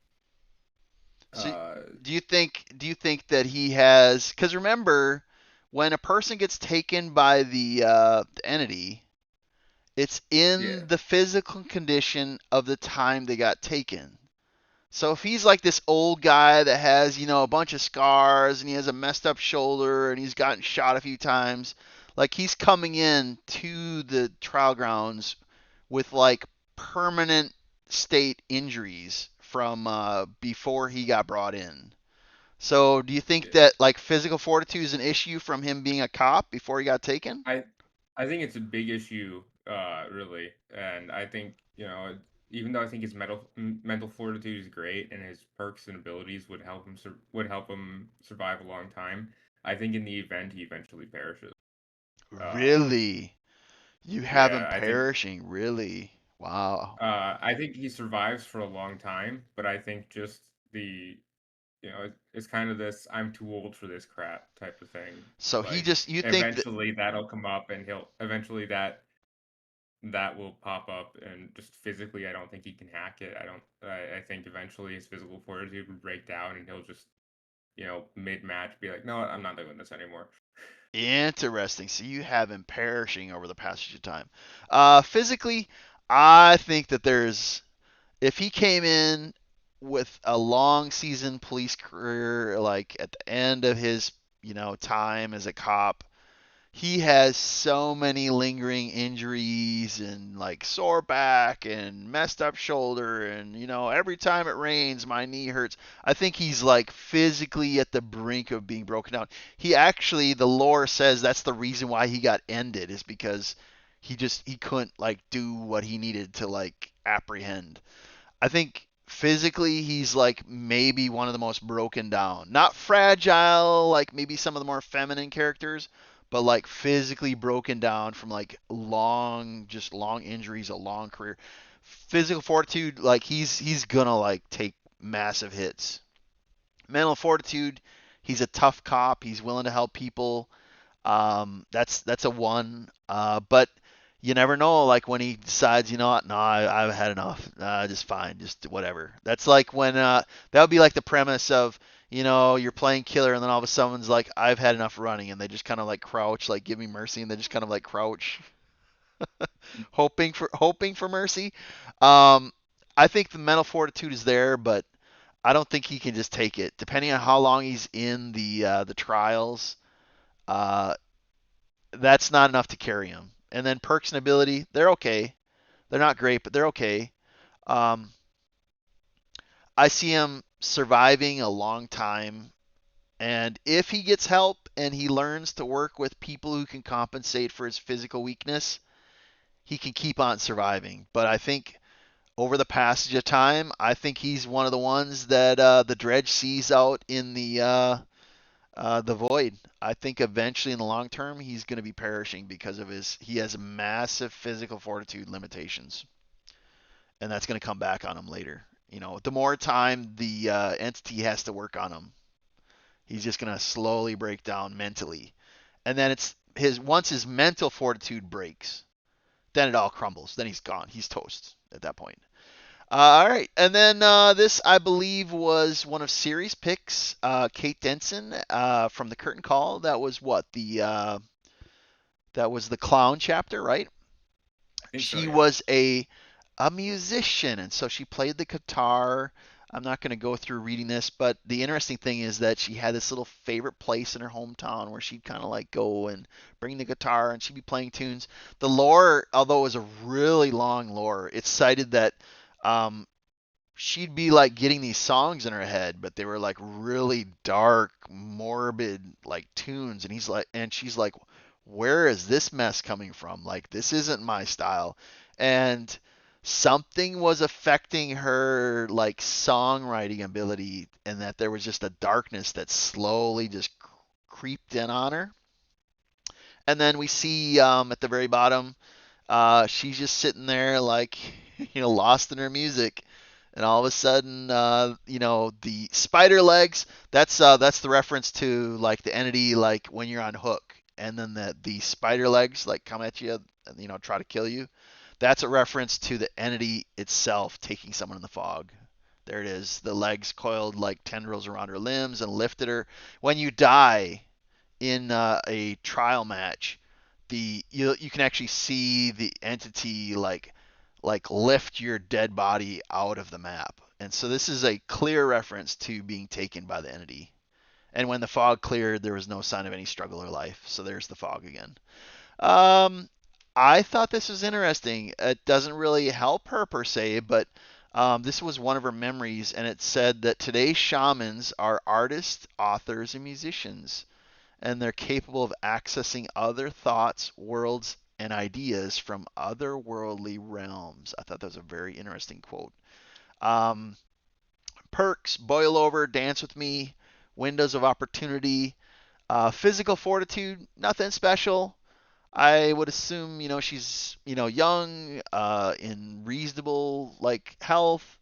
So uh do you think that he has, cuz remember, when a person gets taken by the entity, it's yeah, in the physical condition of the time they got taken. So if he's like this old guy that has, a bunch of scars and he has a messed up shoulder and he's gotten shot a few times, like he's coming in to the trial grounds with like permanent state injuries from before he got brought in. So do you think yeah. that like physical fortitude is an issue from him being a cop before he got taken? I I think it's a big issue, really, and I think even though I think his mental fortitude is great and his perks and abilities would help him survive a long time, I think in the event he eventually perishes. Um, Really? You have him yeah, perishing, really? Wow. I think he survives for a long time, but I think just the it's kind of this I'm too old for this crap type of thing. So he Like just, you think that, eventually that'll come up, and he'll eventually that will pop up, and just physically I don't think he can hack it. I think eventually his physical fortitude will break down, and he'll just mid match be like, no, I'm not doing this anymore. interesting. So you have him perishing over the passage of time. Physically, I think that there's, if he came in with a long season police career, like at the end of his, time as a cop, he has so many lingering injuries and like sore back and messed up shoulder and every time it rains my knee hurts. I think he's like physically at the brink of being broken down. He actually, the lore says that's the reason why he got ended, is because he couldn't like do what he needed to like apprehend. I think physically he's like maybe one of the most broken down. Not fragile like maybe some of the more feminine characters, but like physically broken down from like just long injuries, a long career. Physical fortitude, like he's gonna like take massive hits. Mental fortitude, he's a tough cop. He's willing to help people. That's a one. But you never know. Like when he decides, you know what? No, I've had enough. Just fine. Just whatever. That's like when that would be like the premise of you're playing killer, and then all of a sudden it's like I've had enough running, and they just kind of like crouch, like give me mercy, and they just kind of like crouch, hoping for mercy. Um, I think the mental fortitude is there, but I don't think he can just take it. Depending on how long he's in the trials, uh, that's not enough to carry him. And then perks and ability, they're okay. They're not great, but they're okay. Um, I see him surviving a long time. And if he gets help and he learns to work with people who can compensate for his physical weakness, he can keep on surviving. But I think over the passage of time, I think he's one of the ones that the dredge sees out in the void. I think eventually in the long term he's going to be perishing because of he has massive physical fortitude limitations, and that's going to come back on him later. The more time the entity has to work on him, he's just going to slowly break down mentally, and then it's his once his mental fortitude breaks, then it all crumbles. Then he's gone. He's toast at that point. All right, and then this I believe was one of Siri's picks, Kate Denson from the Curtain Call. That was what that was the clown chapter, right? I think so, She yeah. was a musician, and so she played the guitar. I'm not going to go through reading this, but the interesting thing is that she had this little favorite place in her hometown where she'd kind of like go and bring the guitar and she'd be playing tunes. The lore, although it was a really long lore, it cited that um, she'd be like getting these songs in her head, but they were like really dark, morbid like tunes, and she's like, where is this mess coming from? Like this isn't my style. And something was affecting her like songwriting ability, and that there was just a darkness that slowly just creeped in on her. And then we see at the very bottom, she's just sitting there like lost in her music, and all of a sudden the spider legs, that's the reference to like the entity, like when you're on hook and then the spider legs like come at you and try to kill you. That's a reference to the entity itself taking someone in the fog. There it is. The legs coiled like tendrils around her limbs and lifted her. When you die in a trial match, you can actually see the entity like lift your dead body out of the map. And so this is a clear reference to being taken by the entity. And when the fog cleared, there was no sign of any struggle or life. So there's the fog again. Um, I thought this was interesting. It doesn't really help her per se, but this was one of her memories, and it said that today's shamans are artists, authors, and musicians, and they're capable of accessing other thoughts, worlds, and ideas from otherworldly realms. I thought that was a very interesting quote. Um, Perks, boil over, dance with me, windows of opportunity, physical fortitude, nothing special. I would assume, she's, young, in reasonable like health.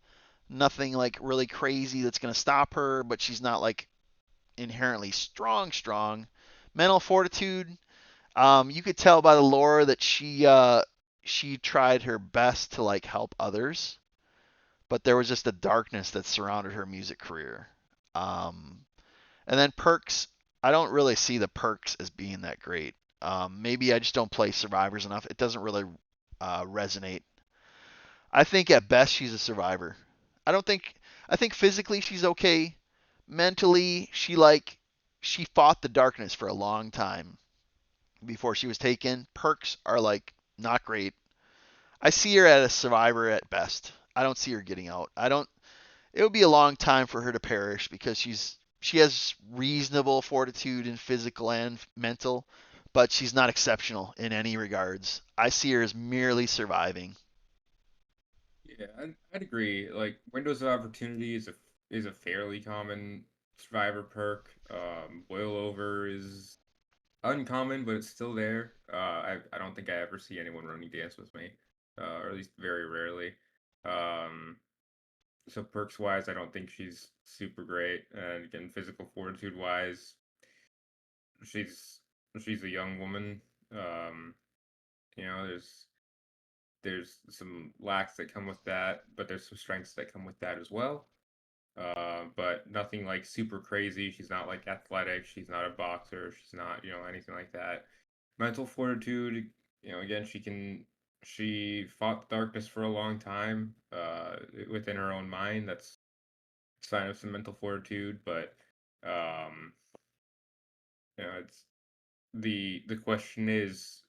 Nothing like really crazy that's going to stop her, but she's not like inherently strong. Mental fortitude. You could tell by the lore that she tried her best to like help others, but there was just a darkness that surrounded her music career. Um, and then perks. I don't really see the perks as being that great. Maybe I just don't play survivors enough. It doesn't really resonate. I think at best she's a survivor. I don't think. I think physically she's okay. Mentally, she fought the darkness for a long time before she was taken. Perks are like not great. I see her as a survivor at best. I don't see her getting out. I don't. It would be a long time for her to perish because she has reasonable fortitude in physical and mental, but she's not exceptional in any regards. I see her as merely surviving. Yeah, I'd agree. Like Windows of Opportunity is a fairly common survivor perk. Boil over is uncommon, but it's still there. I don't think I ever see anyone running dance with me, or at least very rarely. Um, so perks wise, I don't think she's super great. And again, physical fortitude wise, she's she's a young woman. Um, there's some lacks that come with that, but there's some strengths that come with that as well. But nothing like super crazy. She's not like athletic. She's not a boxer. She's not, anything like that. Mental fortitude, again, she fought the darkness for a long time, within her own mind. That's a sign of some mental fortitude, but, um, it's the question is,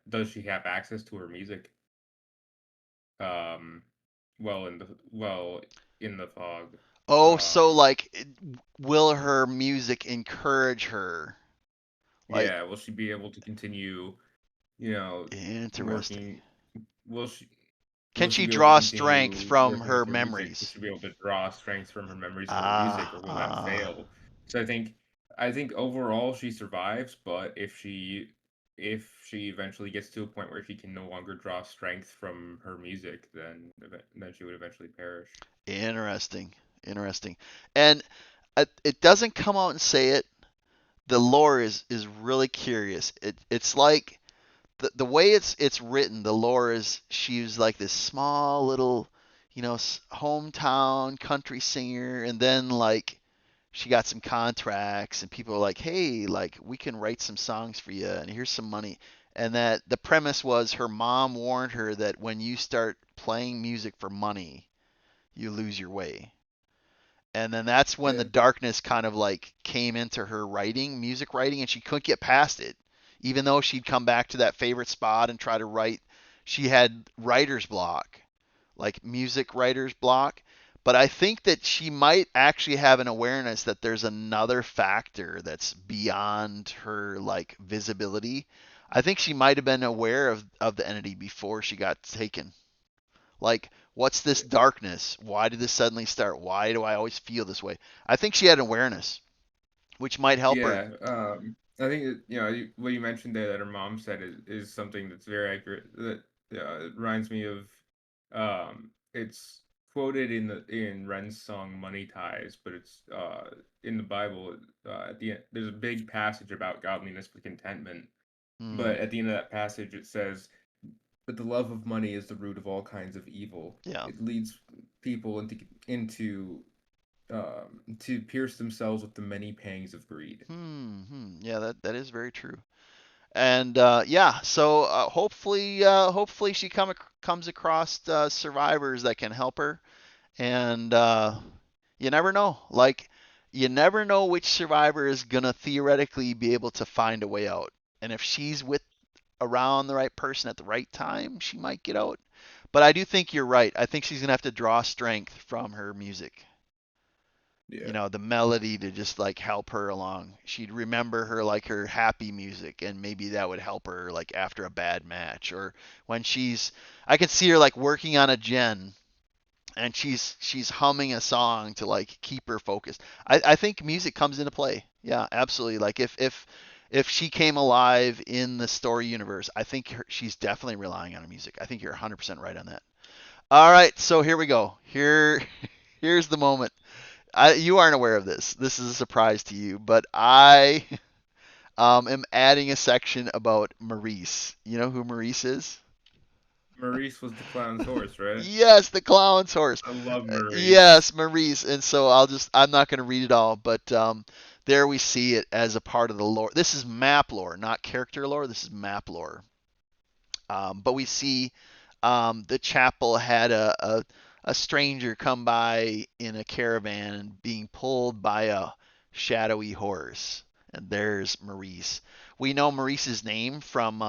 does she have access to her music? Um, well in the fog. Oh, so Um, like, will her music encourage her? Like, yeah, will she be able to continue, you know, interesting. working? Will she Can will she she be able to draw strength continue from working with her her music? Will memories? she be able to draw strength from her memories of her music, Ah, or will that fail? So I think overall she survives, but if she eventually gets to a point where she can no longer draw strength from her music, then she would eventually perish. interesting, interesting. And it doesn't come out and say it. The lore is really curious. It's like the way it's written. The lore is she was like this small little, hometown country singer, and then like she got some contracts, and people are like, hey, like we can write some songs for you, and here's some money. And that the premise was her mom warned her that when you start playing music for money, you lose your way. And then that's when the Yeah, darkness kind of like came into her writing, music writing, and she couldn't get past it. Even though she'd come back to that favorite spot and try to write, she had writer's block, like music writer's block. But I think that she might actually have an awareness that there's another factor that's beyond her like visibility. I think she might have been aware of the entity before she got taken. Like, what's this darkness? Why did this suddenly start? Why do I always feel this way? I think she had awareness, which might help her. yeah. I think what you mentioned there that her mom said is something that's very accurate. That it reminds me of, it's quoted in Ren's song "Money Ties," but it's in the Bible. At the end, there's a big passage about godliness with contentment, but Hmm. at the end of that passage, it says, "But the love of money is the root of all kinds of evil. Yeah. It leads people to pierce themselves with the many pangs of greed." Yeah, that is very true. And yeah, so hopefully she comes across survivors that can help her. And you never know. Like, you never know which survivor is gonna theoretically be able to find a way out. And if she's with around the right person at the right time, she might get out. But I do think you're right. I think she's gonna have to draw strength from her music. Yeah. The melody to just like help her along. She'd remember her like her happy music, and maybe that would help her like after a bad match, or when I can see her like working on a gen, and she's humming a song to like keep her focused. I think music comes into play. Yeah, absolutely. Like if she came alive in the story universe, I think she's definitely relying on her music. I think you're 100% right on that. All right, so here we go. Here's the moment. You aren't aware of this. This is a surprise to you, but I am adding a section about Maurice. You know who Maurice is? Maurice was the clown's horse, right? Yes, the clown's horse. I love Maurice. Yes, Maurice. And so I'm not going to read it all, but there we see it as a part of the lore. This is map lore, not character lore. This is map lore. But we see the chapel had a stranger come by in a caravan being pulled by a shadowy horse. And there's Maurice. We know Maurice's name from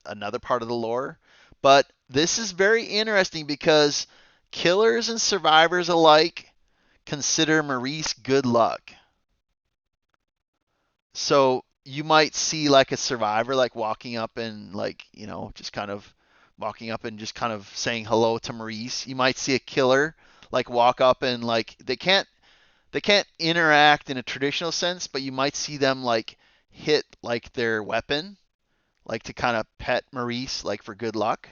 another part of the lore, but this is very interesting because killers and survivors alike consider Maurice good luck. So you might see like a survivor like walking up and like, just kind of walking up and just kind of saying hello to Maurice. You might see a killer like walk up and like they can't interact in a traditional sense, but you might see them like hit like their weapon like to kind of pet Maurice like for good luck.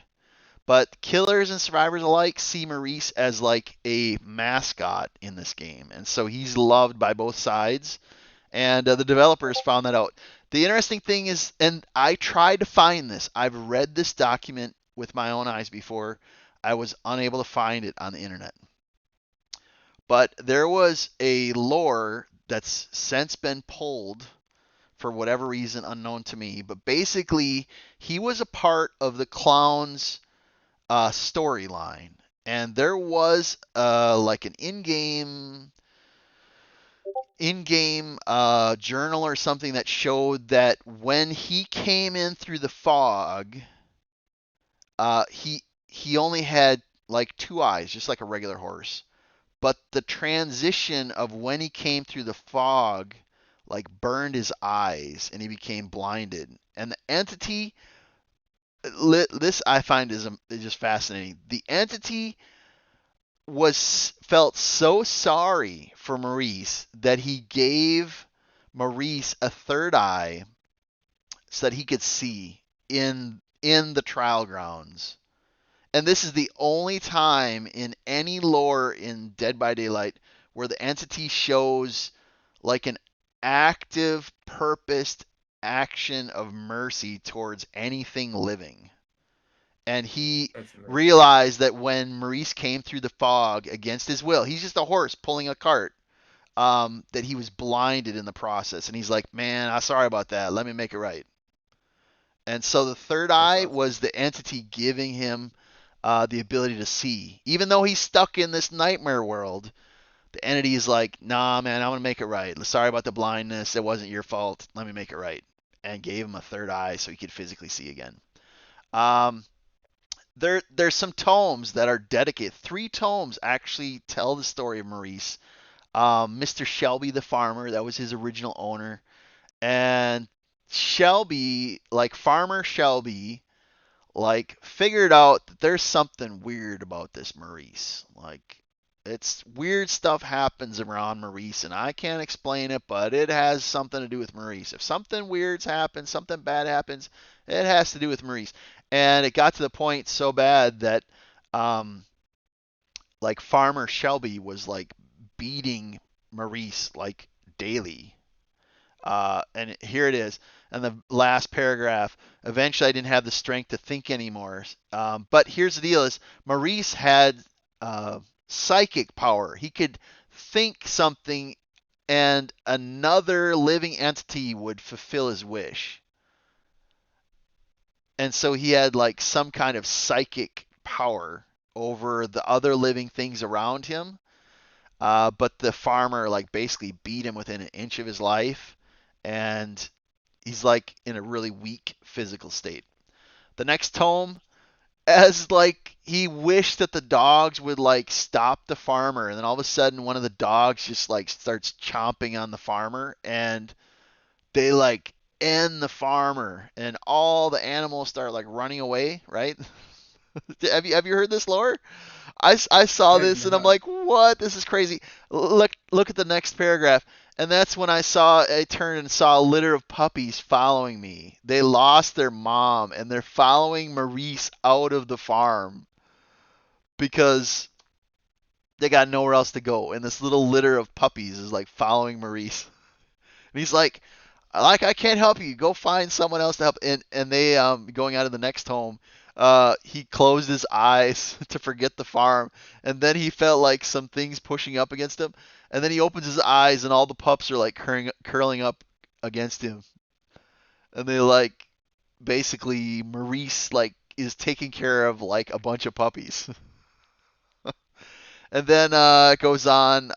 But killers and survivors alike see Maurice as like a mascot in this game. And so he's loved by both sides and the developers found that out. The interesting thing is, and I tried to find this. I've read this document with my own eyes before. I was unable to find it on the internet. But there was a lore that's since been pulled for whatever reason unknown to me. But basically, he was a part of the clown's storyline. And there was like an in-game journal or something that showed that when he came in through the fog, he only had like two eyes, just like a regular horse. But the transition of when he came through the fog, like burned his eyes, and he became blinded. And the entity, this I find is just fascinating. The entity was felt so sorry for Maurice that he gave Maurice a third eye so that he could see in the trial grounds. And this is the only time in any lore in Dead by Daylight where the entity shows like an active, purposed action of mercy towards anything living. And he That's amazing. realized that when Maurice came through the fog against his will, he's just a horse pulling a cart, that he was blinded in the process. And he's like, man, I'm sorry about that. Let me make it right. And so the third That's eye awesome. was the entity giving him the ability to see. Even though he's stuck in this nightmare world, the entity is like, nah, man, I'm going to make it right. Sorry about the blindness. It wasn't your fault. Let me make it right. And gave him a third eye so he could physically see again. Um, there's some tomes that are dedicated. Three tomes actually tell the story of Maurice. Mr. Shelby the farmer, that was his original owner, and Shelby, like Farmer Shelby, like figured out that there's something weird about this Maurice. Like it's weird stuff happens around Maurice, and I can't explain it, but it has something to do with Maurice. If something weird's happens, something bad happens, it has to do with Maurice. And it got to the point so bad that um, like Farmer Shelby was like beating Maurice like daily. And here it is. And the last paragraph. Eventually, I didn't have the strength to think anymore. But here's the deal: is Maurice had psychic power. He could think something, and another living entity would fulfill his wish. And so he had like some kind of psychic power over the other living things around him. But the farmer like basically beat him within an inch of his life, and he's like in a really weak physical state. The next tome, as like he wished that the dogs would like stop the farmer, and then all of a sudden one of the dogs just like starts chomping on the farmer, and they like end the farmer, and all the animals start like running away. Right? have you heard this lore? I saw I have this and I'm not. like, what? This is crazy. Look at the next paragraph. And that's when I turned and saw a litter of puppies following me. They lost their mom and they're following Maurice out of the farm. because they got nowhere else to go, and this little litter of puppies is like following Maurice. And he's like I can't help you. Go find someone else to help. And they going out of the next home. He closed his eyes to forget the farm, and then he felt like some things pushing up against him, and then he opens his eyes, and all the pups are like curling up against him, and they like basically Maurice like is taking care of like a bunch of puppies. And then it goes on.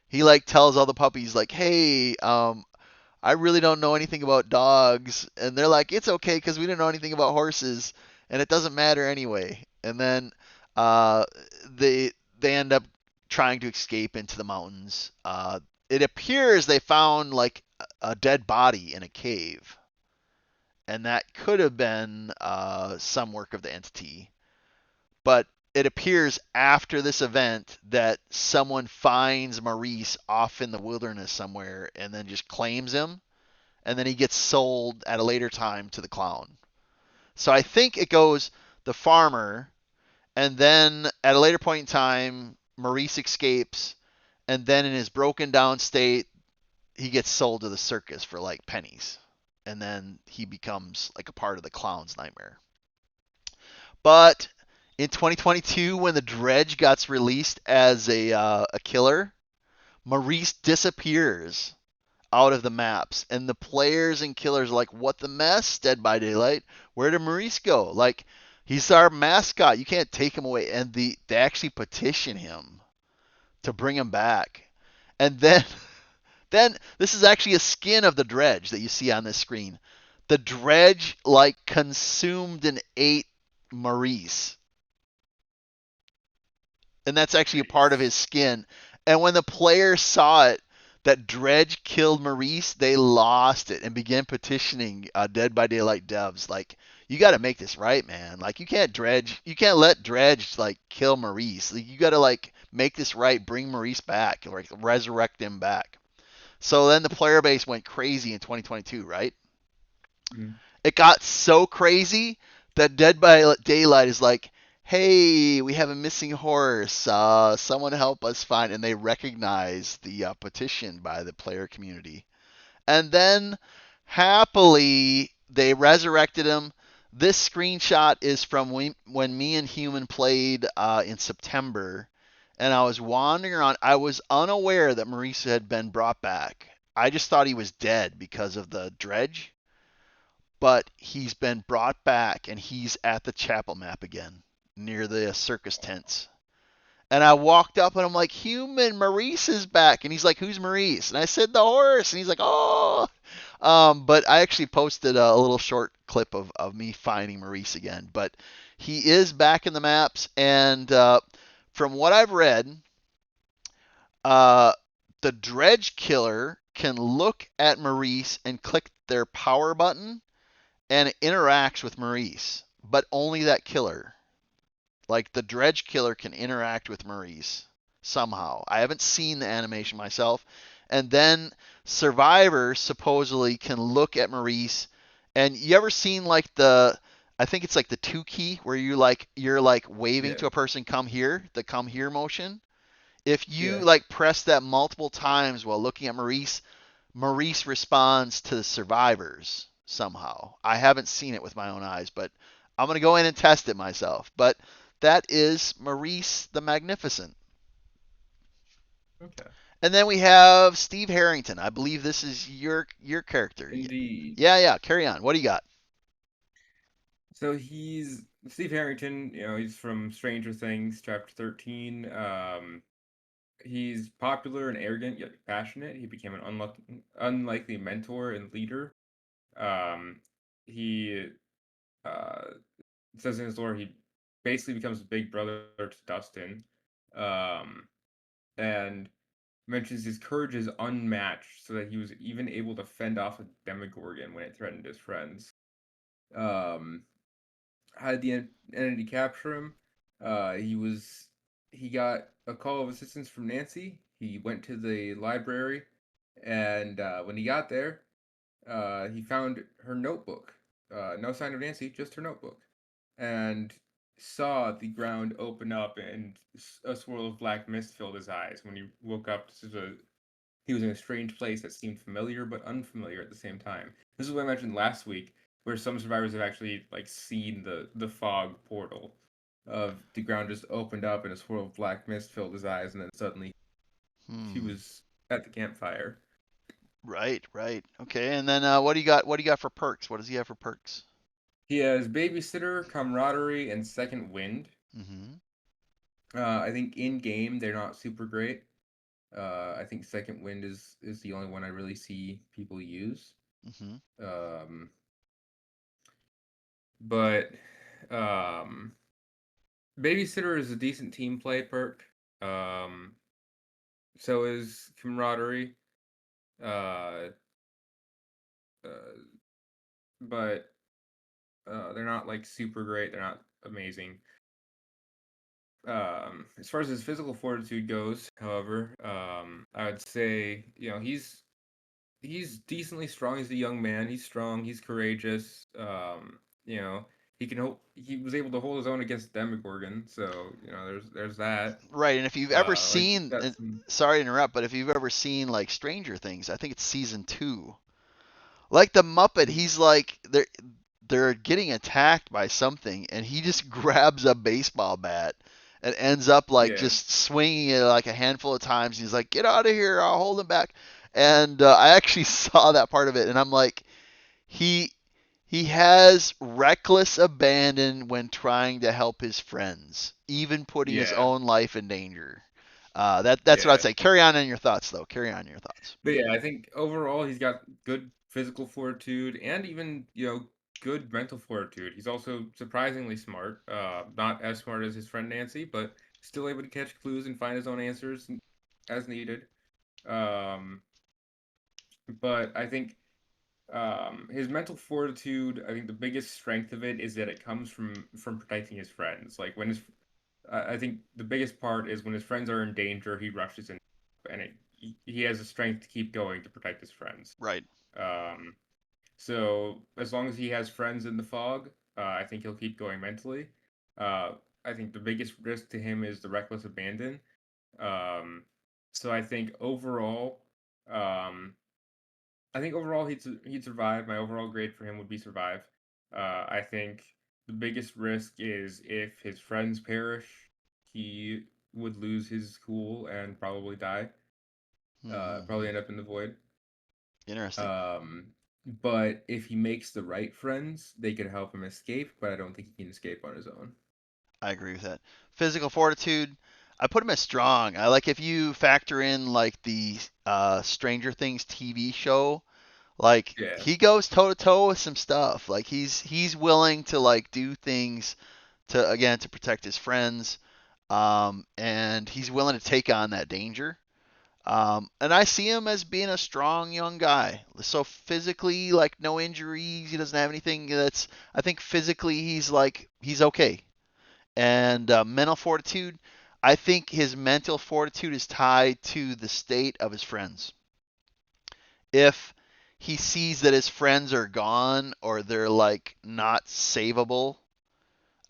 He like tells all the puppies like, "Hey, I really don't know anything about dogs," and they're like, "It's okay because we didn't know anything about horses, and it doesn't matter anyway." And then uh, they end up trying to escape into the mountains. It appears they found like a dead body in a cave, and that could have been some work of the entity. But it appears after this event that someone finds Maurice off in the wilderness somewhere and then just claims him, and then he gets sold at a later time to the clown. So I think it goes the farmer, and then at a later point in time, Maurice escapes, and then in his broken down state, he gets sold to the circus for like pennies, and then he becomes like a part of the clown's nightmare. But in 2022, when the Dredge got released as a killer, Maurice disappears out of the maps, and the players and killers are like, "What the mess? Dead by Daylight? Where did Maurice go? Like, he's our mascot. You can't take him away." And they actually petition him to bring him back. And then then this is actually a skin of the Dredge that you see on this screen. The Dredge like consumed and ate Maurice, and that's actually a part of Jeez. his skin. And when the players saw it, that Dredge killed Maurice, they lost it and began petitioning Dead by Daylight devs like, you got to make this right, man. Like you can't let Dredge like kill Maurice. Like, you got to like make this right, bring Maurice back, or like, resurrect him back. So then the player base went crazy in 2022, right? Mm. It got so crazy that Dead by Daylight is like, "Hey, we have a missing horse. Someone help us find." And they recognize the petition by the player community. And then happily they resurrected him. This screenshot is from when me and Human played in September, and I was wandering around. I was unaware that Maurice had been brought back. I just thought he was dead because of the dredge, but he's been brought back and he's at the chapel map again near the circus tents. And I walked up and I'm like, "Human, Maurice is back." And he's like, "Who's Maurice?" And I said, "The horse." And he's like, "Oh." But I actually posted a little short clip of me finding Maurice again. But he is back in the maps. And from what I've read, uh, the Dredge Killer can look at Maurice and click their power button, and it interacts with Maurice, but only that killer. Like the Dredge Killer can interact with Maurice somehow. I haven't seen the animation myself. And then Survivor supposedly can look at Maurice. And you ever seen like I think it's like the two key where you're like waving Yeah. to a person, "Come here," the "come here" motion. If you Yeah. like press that multiple times while looking at Maurice, Maurice responds to the survivors somehow. I haven't seen it with my own eyes, but I'm going to go in and test it myself. But that is Maurice the Magnificent. Okay. And then we have Steve Harrington. I believe this is your character. Indeed. Yeah, yeah. Carry on. What do you got? So he's Steve Harrington, he's from Stranger Things, Chapter 13. He's popular and arrogant yet passionate. He became an unlikely mentor and leader. Um, he uh, says in his lore he basically becomes a big brother to Dustin, um, and mentions his courage is unmatched, so that he was even able to fend off a Demogorgon when it threatened his friends. Um, had the entity capture him. He got a call of assistance from Nancy. He went to the library, and when he got there, he found her notebook. No sign of Nancy, just her notebook. And saw the ground open up and a swirl of black mist filled his eyes. When he woke up, he was in a strange place that seemed familiar but unfamiliar at the same time. This is what I mentioned last week, where some survivors have actually like seen the fog portal of the ground just opened up and a swirl of black mist filled his eyes, and then suddenly he Hmm. was at the campfire. Right, right. Okay, and then what do you got? What do you got for perks? What does he have for perks? He has babysitter, camaraderie, and second wind. Mm-hmm. I think in game they're not super great. I think second wind is the only one I really see people use. Mm-hmm. Um, but um, babysitter is a decent team play perk. Um, so is camaraderie. Uh, uh, but they're not like super great. They're not amazing. As far as his physical fortitude goes, however, I would say he's decently strong. He's a young man. He's strong. He's courageous. He was able to hold his own against Demogorgon. So there's that. Right, and if you've ever Like seen, that's some, sorry to interrupt, but if you've ever seen like Stranger Things, I think it's season two. Like the Muppet, he's like they're getting attacked by something, and he just grabs a baseball bat and ends up like yeah, just swinging it like a handful of times. He's like, "Get out of here! I'll hold him back." And I actually saw that part of it, and I'm like, he he has reckless abandon when trying to help his friends, even putting his yeah, own life in danger. That's what I'd yeah. say. Carry on in your thoughts, though. Carry on in your thoughts. But yeah, I think overall he's got good physical fortitude and even good mental fortitude. He's also surprisingly smart. Not as smart as his friend Nancy, but still able to catch clues and find his own answers as needed. Um, but I think his mental fortitude, I think the biggest strength of it is that it comes from protecting his friends. Like I think the biggest part is when his friends are in danger, he rushes in, and he has the strength to keep going to protect his friends. Right. Um, so as long as he has friends in the fog, I think he'll keep going mentally. Uh, I think the biggest risk to him is the reckless abandon. Um, so um, I think overall he'd survive. My overall grade for him would be survive. I think the biggest risk is if his friends perish, he would lose his cool and probably die. Probably Mm-hmm. end up in the void. Interesting. Um, but if he makes the right friends, they could help him escape. But I don't think he can escape on his own. I agree with that. Physical fortitude, I put him as strong. I like if you factor in like the Stranger Things TV show, like Yeah. he goes toe to toe with some stuff. Like he's willing to like do things to again to protect his friends, and he's willing to take on that danger. And I see him as being a strong young guy. So physically, like no injuries, he doesn't have anything that's. I think physically he's okay. And mental fortitude, I think his mental fortitude is tied to the state of his friends. If he sees that his friends are gone or they're like not savable,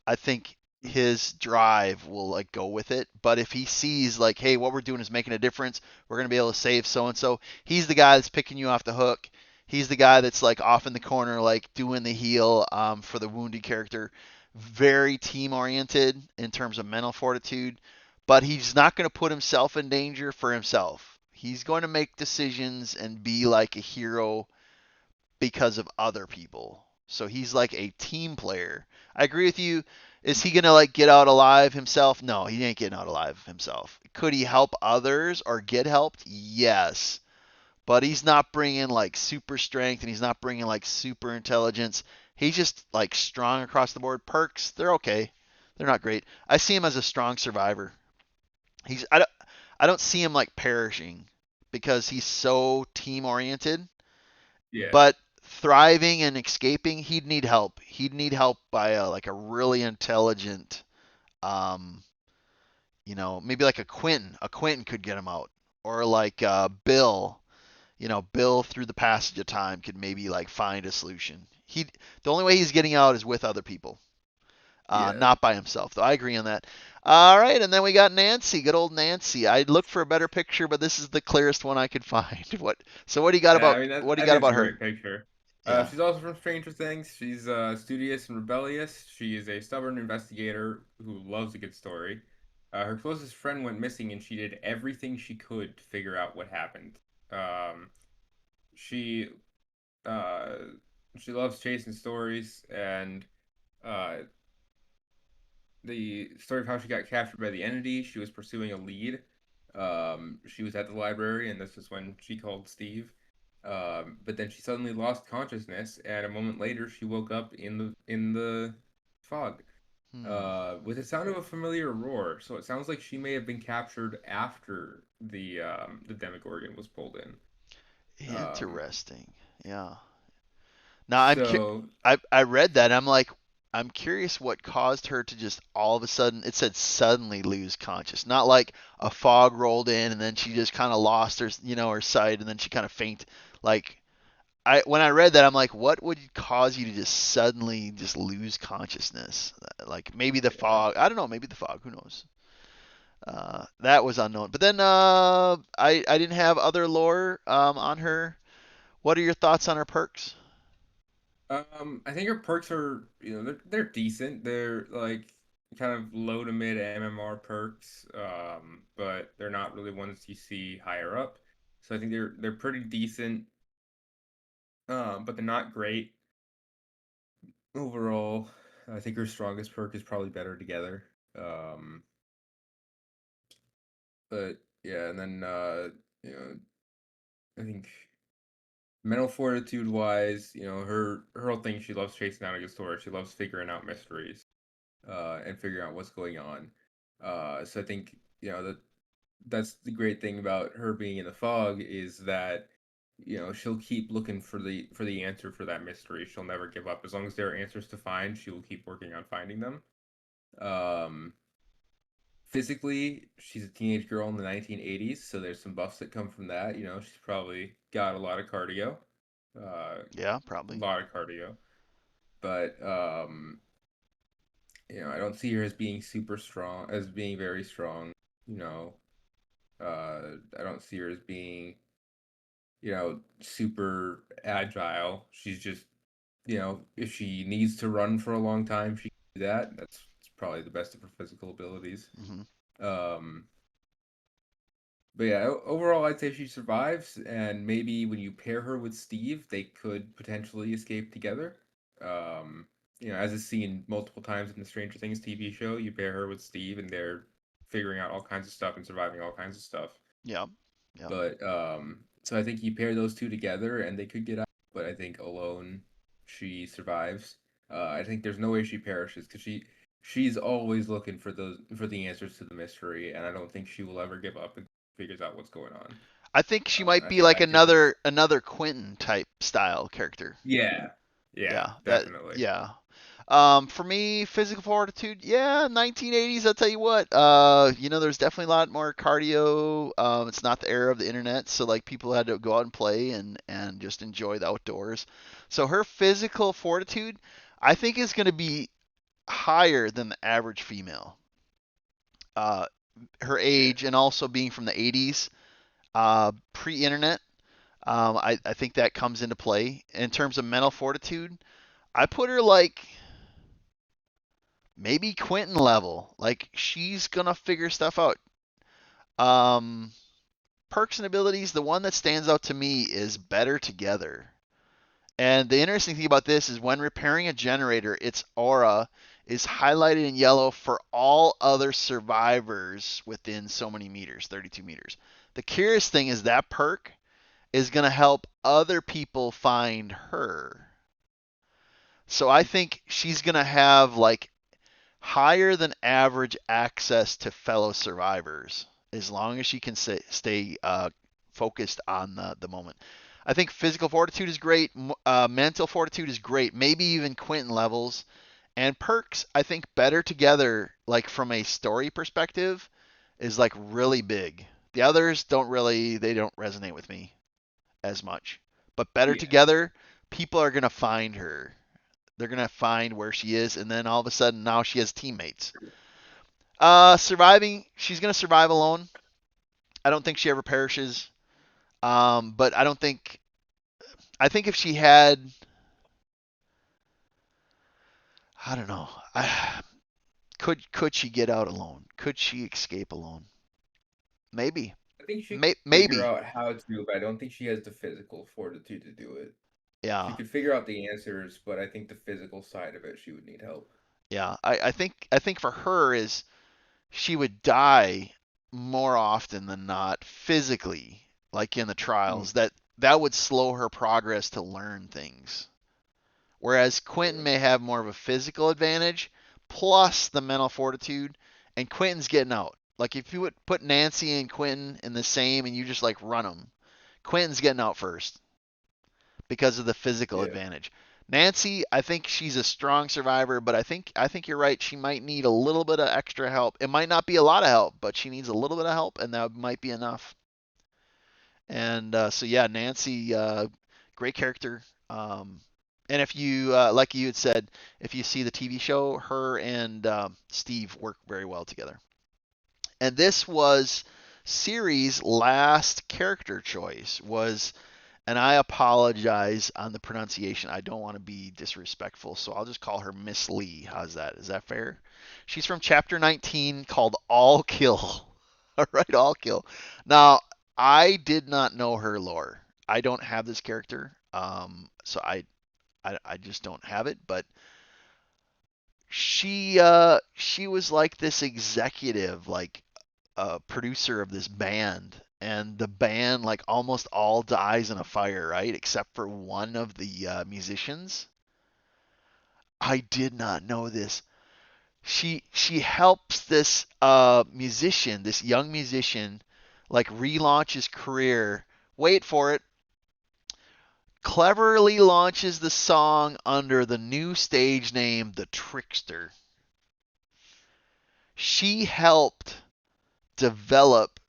I think his drive will like go with it. But if he sees like, hey, what we're doing is making a difference, we're gonna be able to save so and so. He's the guy that's picking you off the hook. He's the guy that's like off in the corner, like doing the heal for the wounded character. Very team oriented in terms of mental fortitude, but he's not going to put himself in danger for himself. He's going to make decisions and be like a hero because of other people. So he's like a team player. I agree with you. Is he gonna like get out alive himself? No, he ain't getting out alive himself. Could he help others or get helped? Yes, but he's not bringing like super strength and he's not bringing like super intelligence. He's just like strong across the board. Perks, they're okay. They're not great. I see him as a strong survivor. I don't see him like perishing because he's so team oriented, Yeah. but thriving and escaping, he'd need help. He'd need help by like a really intelligent, um, maybe like a Quentin. A Quentin could get him out, or like Bill. Bill through the passage of time could maybe like find a solution. The only way he's getting out is with other people. Yeah. not by himself, though. I agree on that. All right, and then we got Nancy, good old Nancy. I looked for a better picture, but this is the clearest one I could find. What? So what do you got Yeah, about I mean what do you I got think it's a about her? great picture. Yeah. She's also from Stranger Things. She's studious and rebellious. She is a stubborn investigator who loves a good story. Her closest friend went missing, and she did everything she could to figure out what happened. Um, she uh, she loves chasing stories, and uh, the story of how she got captured by the entity. She was pursuing a lead. She was at the library, and this is when she called Steve. But then she suddenly lost consciousness, and a moment later, she woke up in the fog Hmm. with the sound of a familiar roar. So it sounds like she may have been captured after the Demogorgon was pulled in. Um, Interesting. Yeah. Now so I read that. I'm like, I'm curious what caused her to just all of a sudden. It said suddenly lose conscious, not like a fog rolled in and then she just kind of lost her, her sight and then she kind of faint. Like when I read that, I'm like, what would cause you to just suddenly just lose consciousness? Like maybe the yeah. fog. I don't know. Maybe the fog. Who knows? That was unknown. But then I didn't have other lore on her. What are your thoughts on her perks? I think her perks are, they're decent. They're like kind of low to mid MMR perks, but they're not really ones you see higher up. So I think they're pretty decent, but they're not great overall. I think her strongest perk is probably better together. Um, but yeah, and then you know, I think mental fortitude wise, her whole thing, she loves chasing down a good story. She loves figuring out mysteries. And figuring out what's going on. So I think that's the great thing about her being in the fog is that she'll keep looking for the answer for that mystery. She'll never give up as long as there are answers to find. She will keep working on finding them. Um, Physically, she's a teenage girl in the 1980s, so there's some buffs that come from that. She's probably got a lot of cardio, a Yeah, probably. lot of cardio, but I don't see her as being super strong, as being very strong. You know, I don't see her as being, super agile. She's just, if she needs to run for a long time, she can do that. That's probably the best of her physical abilities. Hmm. Um, but yeah, overall, I'd say she survives, and maybe when you pair her with Steve, they could potentially escape together. Um, as is seen multiple times in the Stranger Things TV show, you pair her with Steve, and they're figuring out all kinds of stuff and surviving all kinds of stuff. Yeah. Yeah. But so I think you pair those two together, and they could get out. But I think alone, she survives. I think there's no way she perishes because she's always looking for the answers to the mystery, and I don't think she will ever give up and figures out what's going on. I think she might I be think like that gives her. another Quentin type style character. Yeah, yeah, Yeah, that definitely. yeah. For me, physical fortitude, yeah, 1980s. I'll tell you what. There's definitely a lot more cardio. It's not the era of the internet, so like people had to go out and play and just enjoy the outdoors. So her physical fortitude, I think, is going to be higher than the average female. Uh, Her Yeah, age and also being from the 80s, pre-internet. I think that comes into play in terms of mental fortitude. I put her like maybe Quentin level. Like she's gonna figure stuff out. Um, Perks and abilities. The one that stands out to me is better together. And the interesting thing about this is when repairing a generator, its aura is highlighted in yellow for all other survivors within so many meters, 32 meters. The curious thing is that perk is going to help other people find her. So I think she's going to have like higher than average access to fellow survivors as long as she can stay focused on the moment. I think physical fortitude is great. Mental fortitude is great. Maybe even Quentin levels. And perks, I think better together, like from a story perspective, is like really big. The others they don't resonate with me as much. But better yeah, together, people are gonna find her. They're gonna find where she is, and then all of a sudden now she has teammates. Surviving, she's gonna survive alone. I don't think she ever perishes. But I don't think. I think if she had, I don't know. Could she get out alone? Could she escape alone? Maybe. I think she could figure Maybe. out how to, but I don't think she has the physical fortitude to do it. She Yeah. could figure out the answers, but I think the physical side of it, she would need help. Yeah. I think for her is she would die more often than not physically, like in the Mm, trials. That would slow her progress to learn things. Whereas Quentin yeah. may have more of a physical advantage plus the mental fortitude, and Quentin's getting out. Like if you would put Nancy and Quentin in the same and you just like run them, Quentin's getting out first because of the physical Yeah. advantage. Nancy, I think she's a strong survivor, but I think you're right. She might need a little bit of extra help. It might not be a lot of help, but she needs a little bit of help, and that might be enough. And so yeah, Nancy, great character. And if you, like you had said, if you see the TV show, her and Steve work very well together. And this was series' last character choice was, and I apologize on the pronunciation. I don't want to be disrespectful, so I'll just call her Miss Lee. How's that? Is that fair? She's from chapter 19 called All Kill. All right, All Kill. Now, I did not know her lore. I don't have this character, so I just don't have it. But she was like this executive, like producer of this band, and the band like almost all dies in a fire, right? Except for one of the musicians. I did not know this. She helps this musician, this young musician, like relaunch his career. Wait for it. Cleverly launches the song under the new stage name The Trickster. She helped develop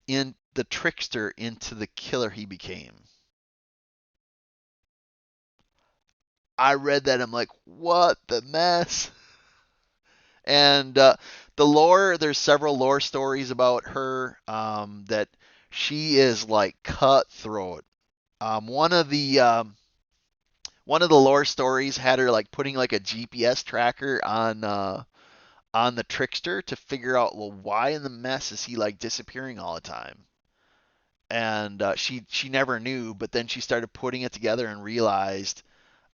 in the trickster into the killer he became. I read that. I'm like, what the mess? And the lore, there's several lore stories about her that she is like cutthroat. One of the lore stories had her like putting like a GPS tracker on the trickster to figure out, well, why in the mess is he like disappearing all the time? And she never knew, but then she started putting it together and realized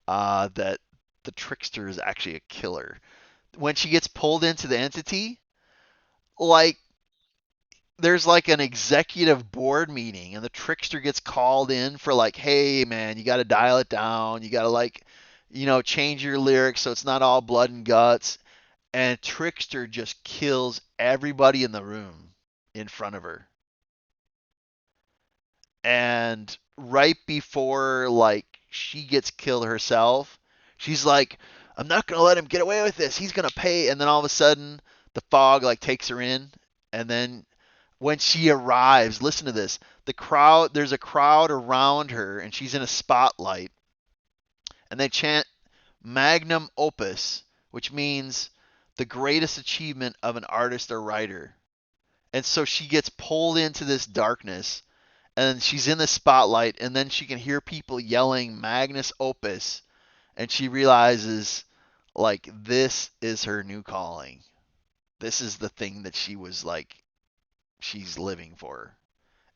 that the trickster is actually a killer. When she gets pulled into the entity, like there's like an executive board meeting, and the trickster gets called in for like, hey man, you got to dial it down. You got to like, change your lyrics so it's not all blood and guts. And trickster just kills everybody in the room in front of her. And right before like she gets killed herself, she's like, I'm not gonna let him get away with this. He's gonna pay. And then all of a sudden, the fog like takes her in, and then when she arrives, listen to this. There's a crowd around her, and she's in a spotlight, and they chant magnum opus, which means the greatest achievement of an artist or writer. And so she gets pulled into this darkness, and she's in the spotlight, and then she can hear people yelling Magnus Opus, and she realizes like this is her new calling. This is the thing that she was like she's living for.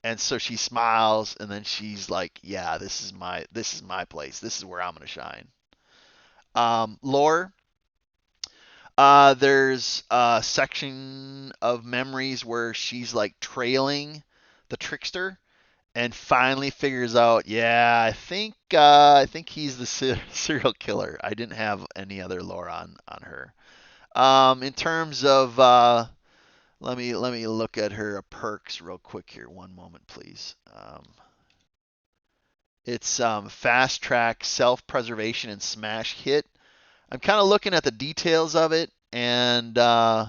And so she smiles, and then she's like, yeah, this is my place. This is where I'm gonna shine. Lore. There's a section of memories where she's like trailing the trickster, and finally figures out, yeah, I think he's the serial killer. I didn't have any other lore on her. In terms of let me look at her perks real quick here. One moment, please. It's fast track, self preservation, and smash hit. I'm kind of looking at the details of it, and uh,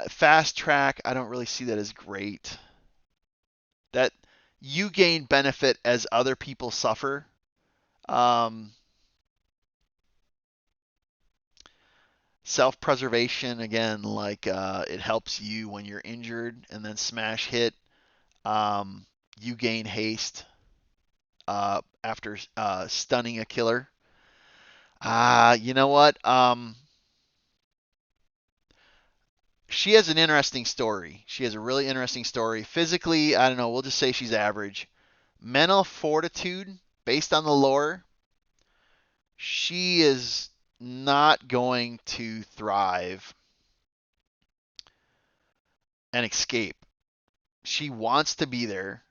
fast track, I don't really see that as great. That you gain benefit as other people suffer. Um, Self-preservation again, like it helps you when you're injured, and then smash hit. Um, you gain haste after stunning a killer. You know what? She has an interesting story. She has a really interesting story. Physically, I don't know. We'll just say she's average. Mental fortitude, based on the lore, she is not going to thrive and escape. She wants to be there.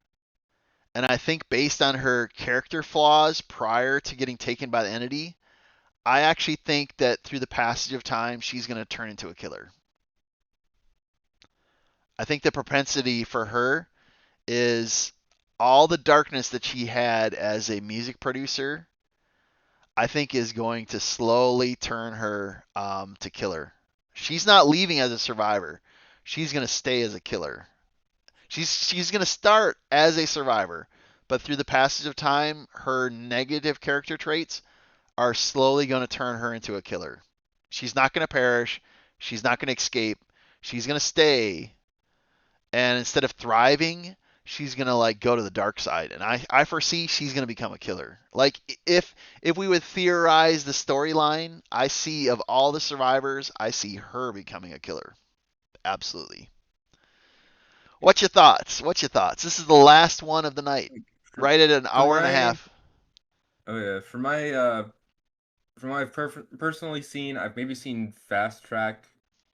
And I think based on her character flaws prior to getting taken by the entity, I actually think that through the passage of time, she's going to turn into a killer. I think the propensity for her is all the darkness that she had as a music producer, I think is going to slowly turn her to killer. She's not leaving as a survivor. She's going to stay as a killer. She's going to start as a survivor, but through the passage of time, her negative character traits are slowly going to turn her into a killer. She's not going to perish. She's not going to escape. She's going to stay, and instead of thriving, she's gonna like go to the dark side. And I foresee she's gonna become a killer. Like if we would theorize the storyline, I see of all the survivors, I see her becoming a killer. Absolutely. Yeah. What's your thoughts? What's your thoughts? This is the last one of the night. Like, Right at an for hour and a my half. oh yeah, from what I've personally seen, I've maybe seen Fast Track.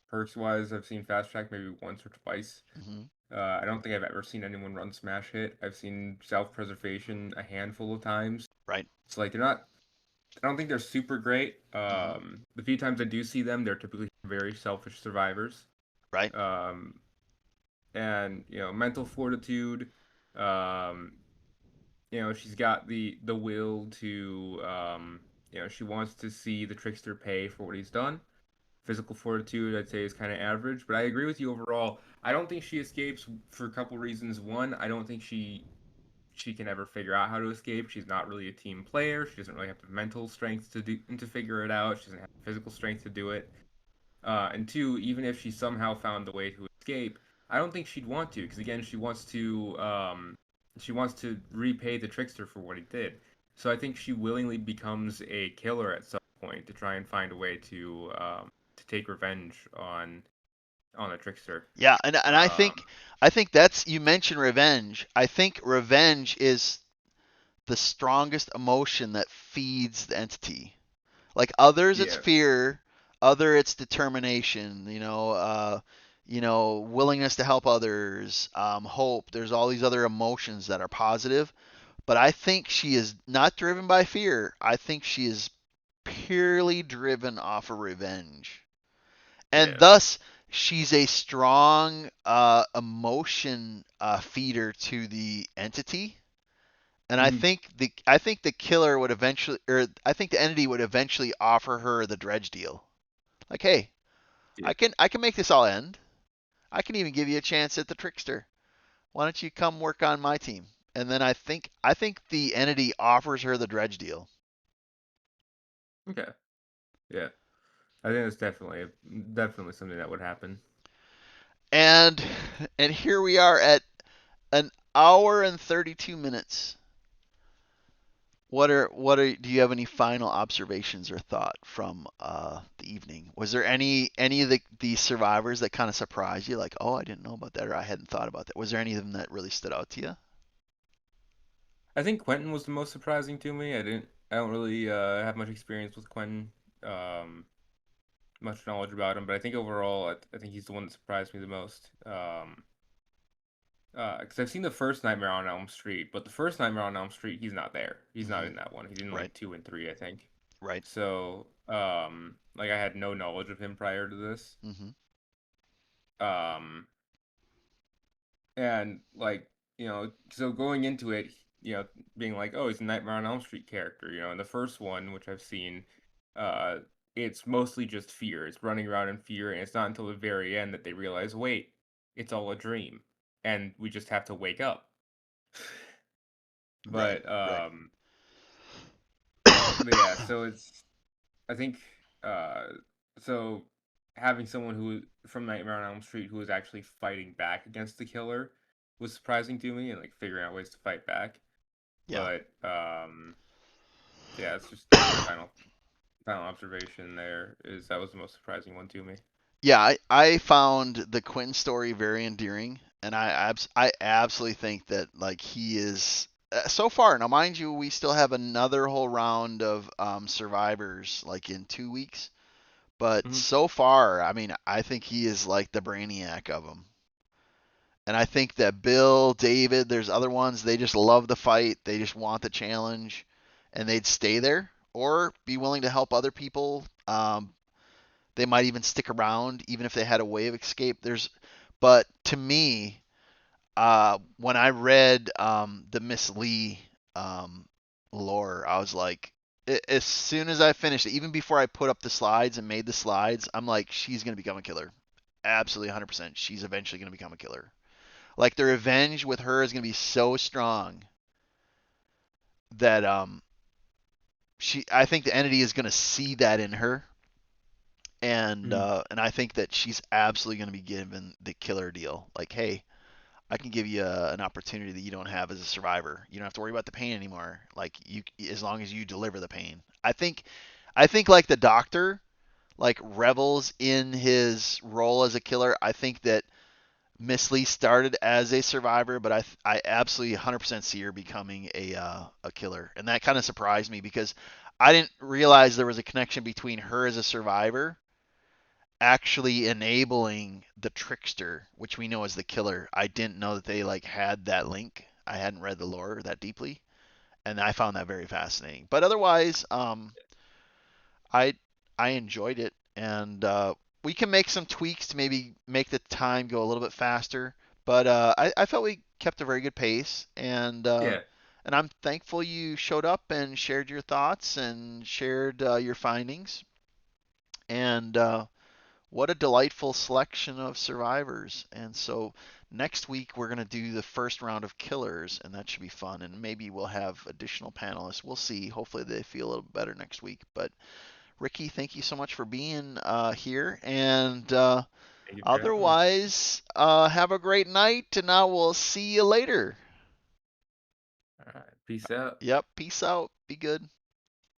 Perks wise, I've seen Fast Track maybe once or twice. Hmm. I don't think I've ever seen anyone run Smash Hit. I've seen Self Preservation a handful of times. Right. So like they're not. I don't think they're super great. Hmm. The few times I do see them, they're typically very selfish survivors. Right. Um, and mental fortitude. Um, she's got the will to. She wants to see the trickster pay for what he's done. Physical fortitude, I'd say, is kind of average, but I agree with you overall. I don't think she escapes for a couple reasons. One, I don't think she can ever figure out how to escape. She's not really a team player. She doesn't really have the mental strength to figure it out. She doesn't have the physical strength to do it. And two, even if she somehow found the way to escape, I don't think she'd want to, because again, she wants to repay the trickster for what he did. So I think she willingly becomes a killer at some point to try and find a way to take revenge on the trickster. Yeah, and Um, I think that's you mentioned revenge. I think revenge is the strongest emotion that feeds the entity. Like others, it's yeah, fear. Other, it's determination. Willingness to help others, hope. There's all these other emotions that are positive. But I think she is not driven by fear. I think she is purely driven off of revenge, and yeah, thus she's a strong emotion feeder to the entity. And hmm I think the killer would eventually, or I think the entity would eventually offer her the dredge deal. Like, hey, yeah, I can make this all end. I can even give you a chance at the trickster. Why don't you come work on my team? And then I think the entity offers her the dredge deal. okay, yeah. I think that's definitely something that would happen. And and here we are at an hour and 32 minutes. Do you have any final observations or thought from the evening? Was there any of the survivors that kind of surprised you, like, oh, I didn't know about that, or I hadn't thought about that? Was there any of them that really stood out to you? I think Quentin was the most surprising to me. I don't really have much experience with Quentin, um, much knowledge about him, but I think overall, I think he's the one that surprised me the most. Because I've seen the first Nightmare on Elm Street, but the first Nightmare on Elm Street, he's not there. He's not Hmm. in that one. He's in Right, like two and three, I think. right. So, like I had no knowledge of him prior to this. Hmm. Um, and like so going into it, being like, oh, he's a Nightmare on Elm Street character. In the first one, which I've seen, uh, it's mostly just fear. It's running around in fear, and it's not until the very end that they realize, wait, it's all a dream, and we just have to wake up. Right, But right. yeah, so it's I think uh so having someone who from Nightmare on Elm Street who was actually fighting back against the killer was surprising to me and like figuring out ways to fight back. Yeah. But yeah, it's just my final observation there is that was the most surprising one to me. Yeah, I found the Quinn story very endearing, and I absolutely think that like he is so far. Now, mind you, we still have another whole round of survivors like in 2 weeks, but Hmm. so far, I mean, I think he is like the brainiac of them. And I think that Bill, David, there's other ones, they just love the fight. They just want the challenge, and they'd stay there or be willing to help other people. They might even stick around, even if they had a way of escape. But to me, when I read the Miss Lee lore, I was like, as soon as I finished it, even before I put up the slides and made the slides, I'm like, she's gonna become a killer. Absolutely 100%. She's eventually gonna become a killer. Like the revenge with her is gonna be so strong that I think the entity is gonna see that in her, Hmm. and I think that she's absolutely going to be given the killer deal. Like, hey, I can give you an opportunity that you don't have as a survivor. You don't have to worry about the pain anymore. Like you, as long as you deliver the pain. I think like the doctor, like revels in his role as a killer. I think that Miss Lee started as a survivor, but I absolutely 100% see her becoming a killer, and that kind of surprised me because I didn't realize there was a connection between her as a survivor actually enabling the trickster, which we know is the killer. I didn't know that they like had that link. I hadn't read the lore that deeply, and I found that very fascinating. But otherwise, I I enjoyed it, and we can make some tweaks to maybe make the time go a little bit faster. But I felt we kept a very good pace, Yeah. and I'm thankful you showed up and shared your thoughts and shared your findings. And what a delightful selection of survivors. And so next week we're going to do the first round of killers, and that should be fun. And maybe we'll have additional panelists. We'll see. Hopefully they feel a little better next week. But Ricky, thank you so much for being here. And Thank you for having me. otherwise, have a great night, and I will see you later. All right. Peace out. Yep. Peace out. Be good.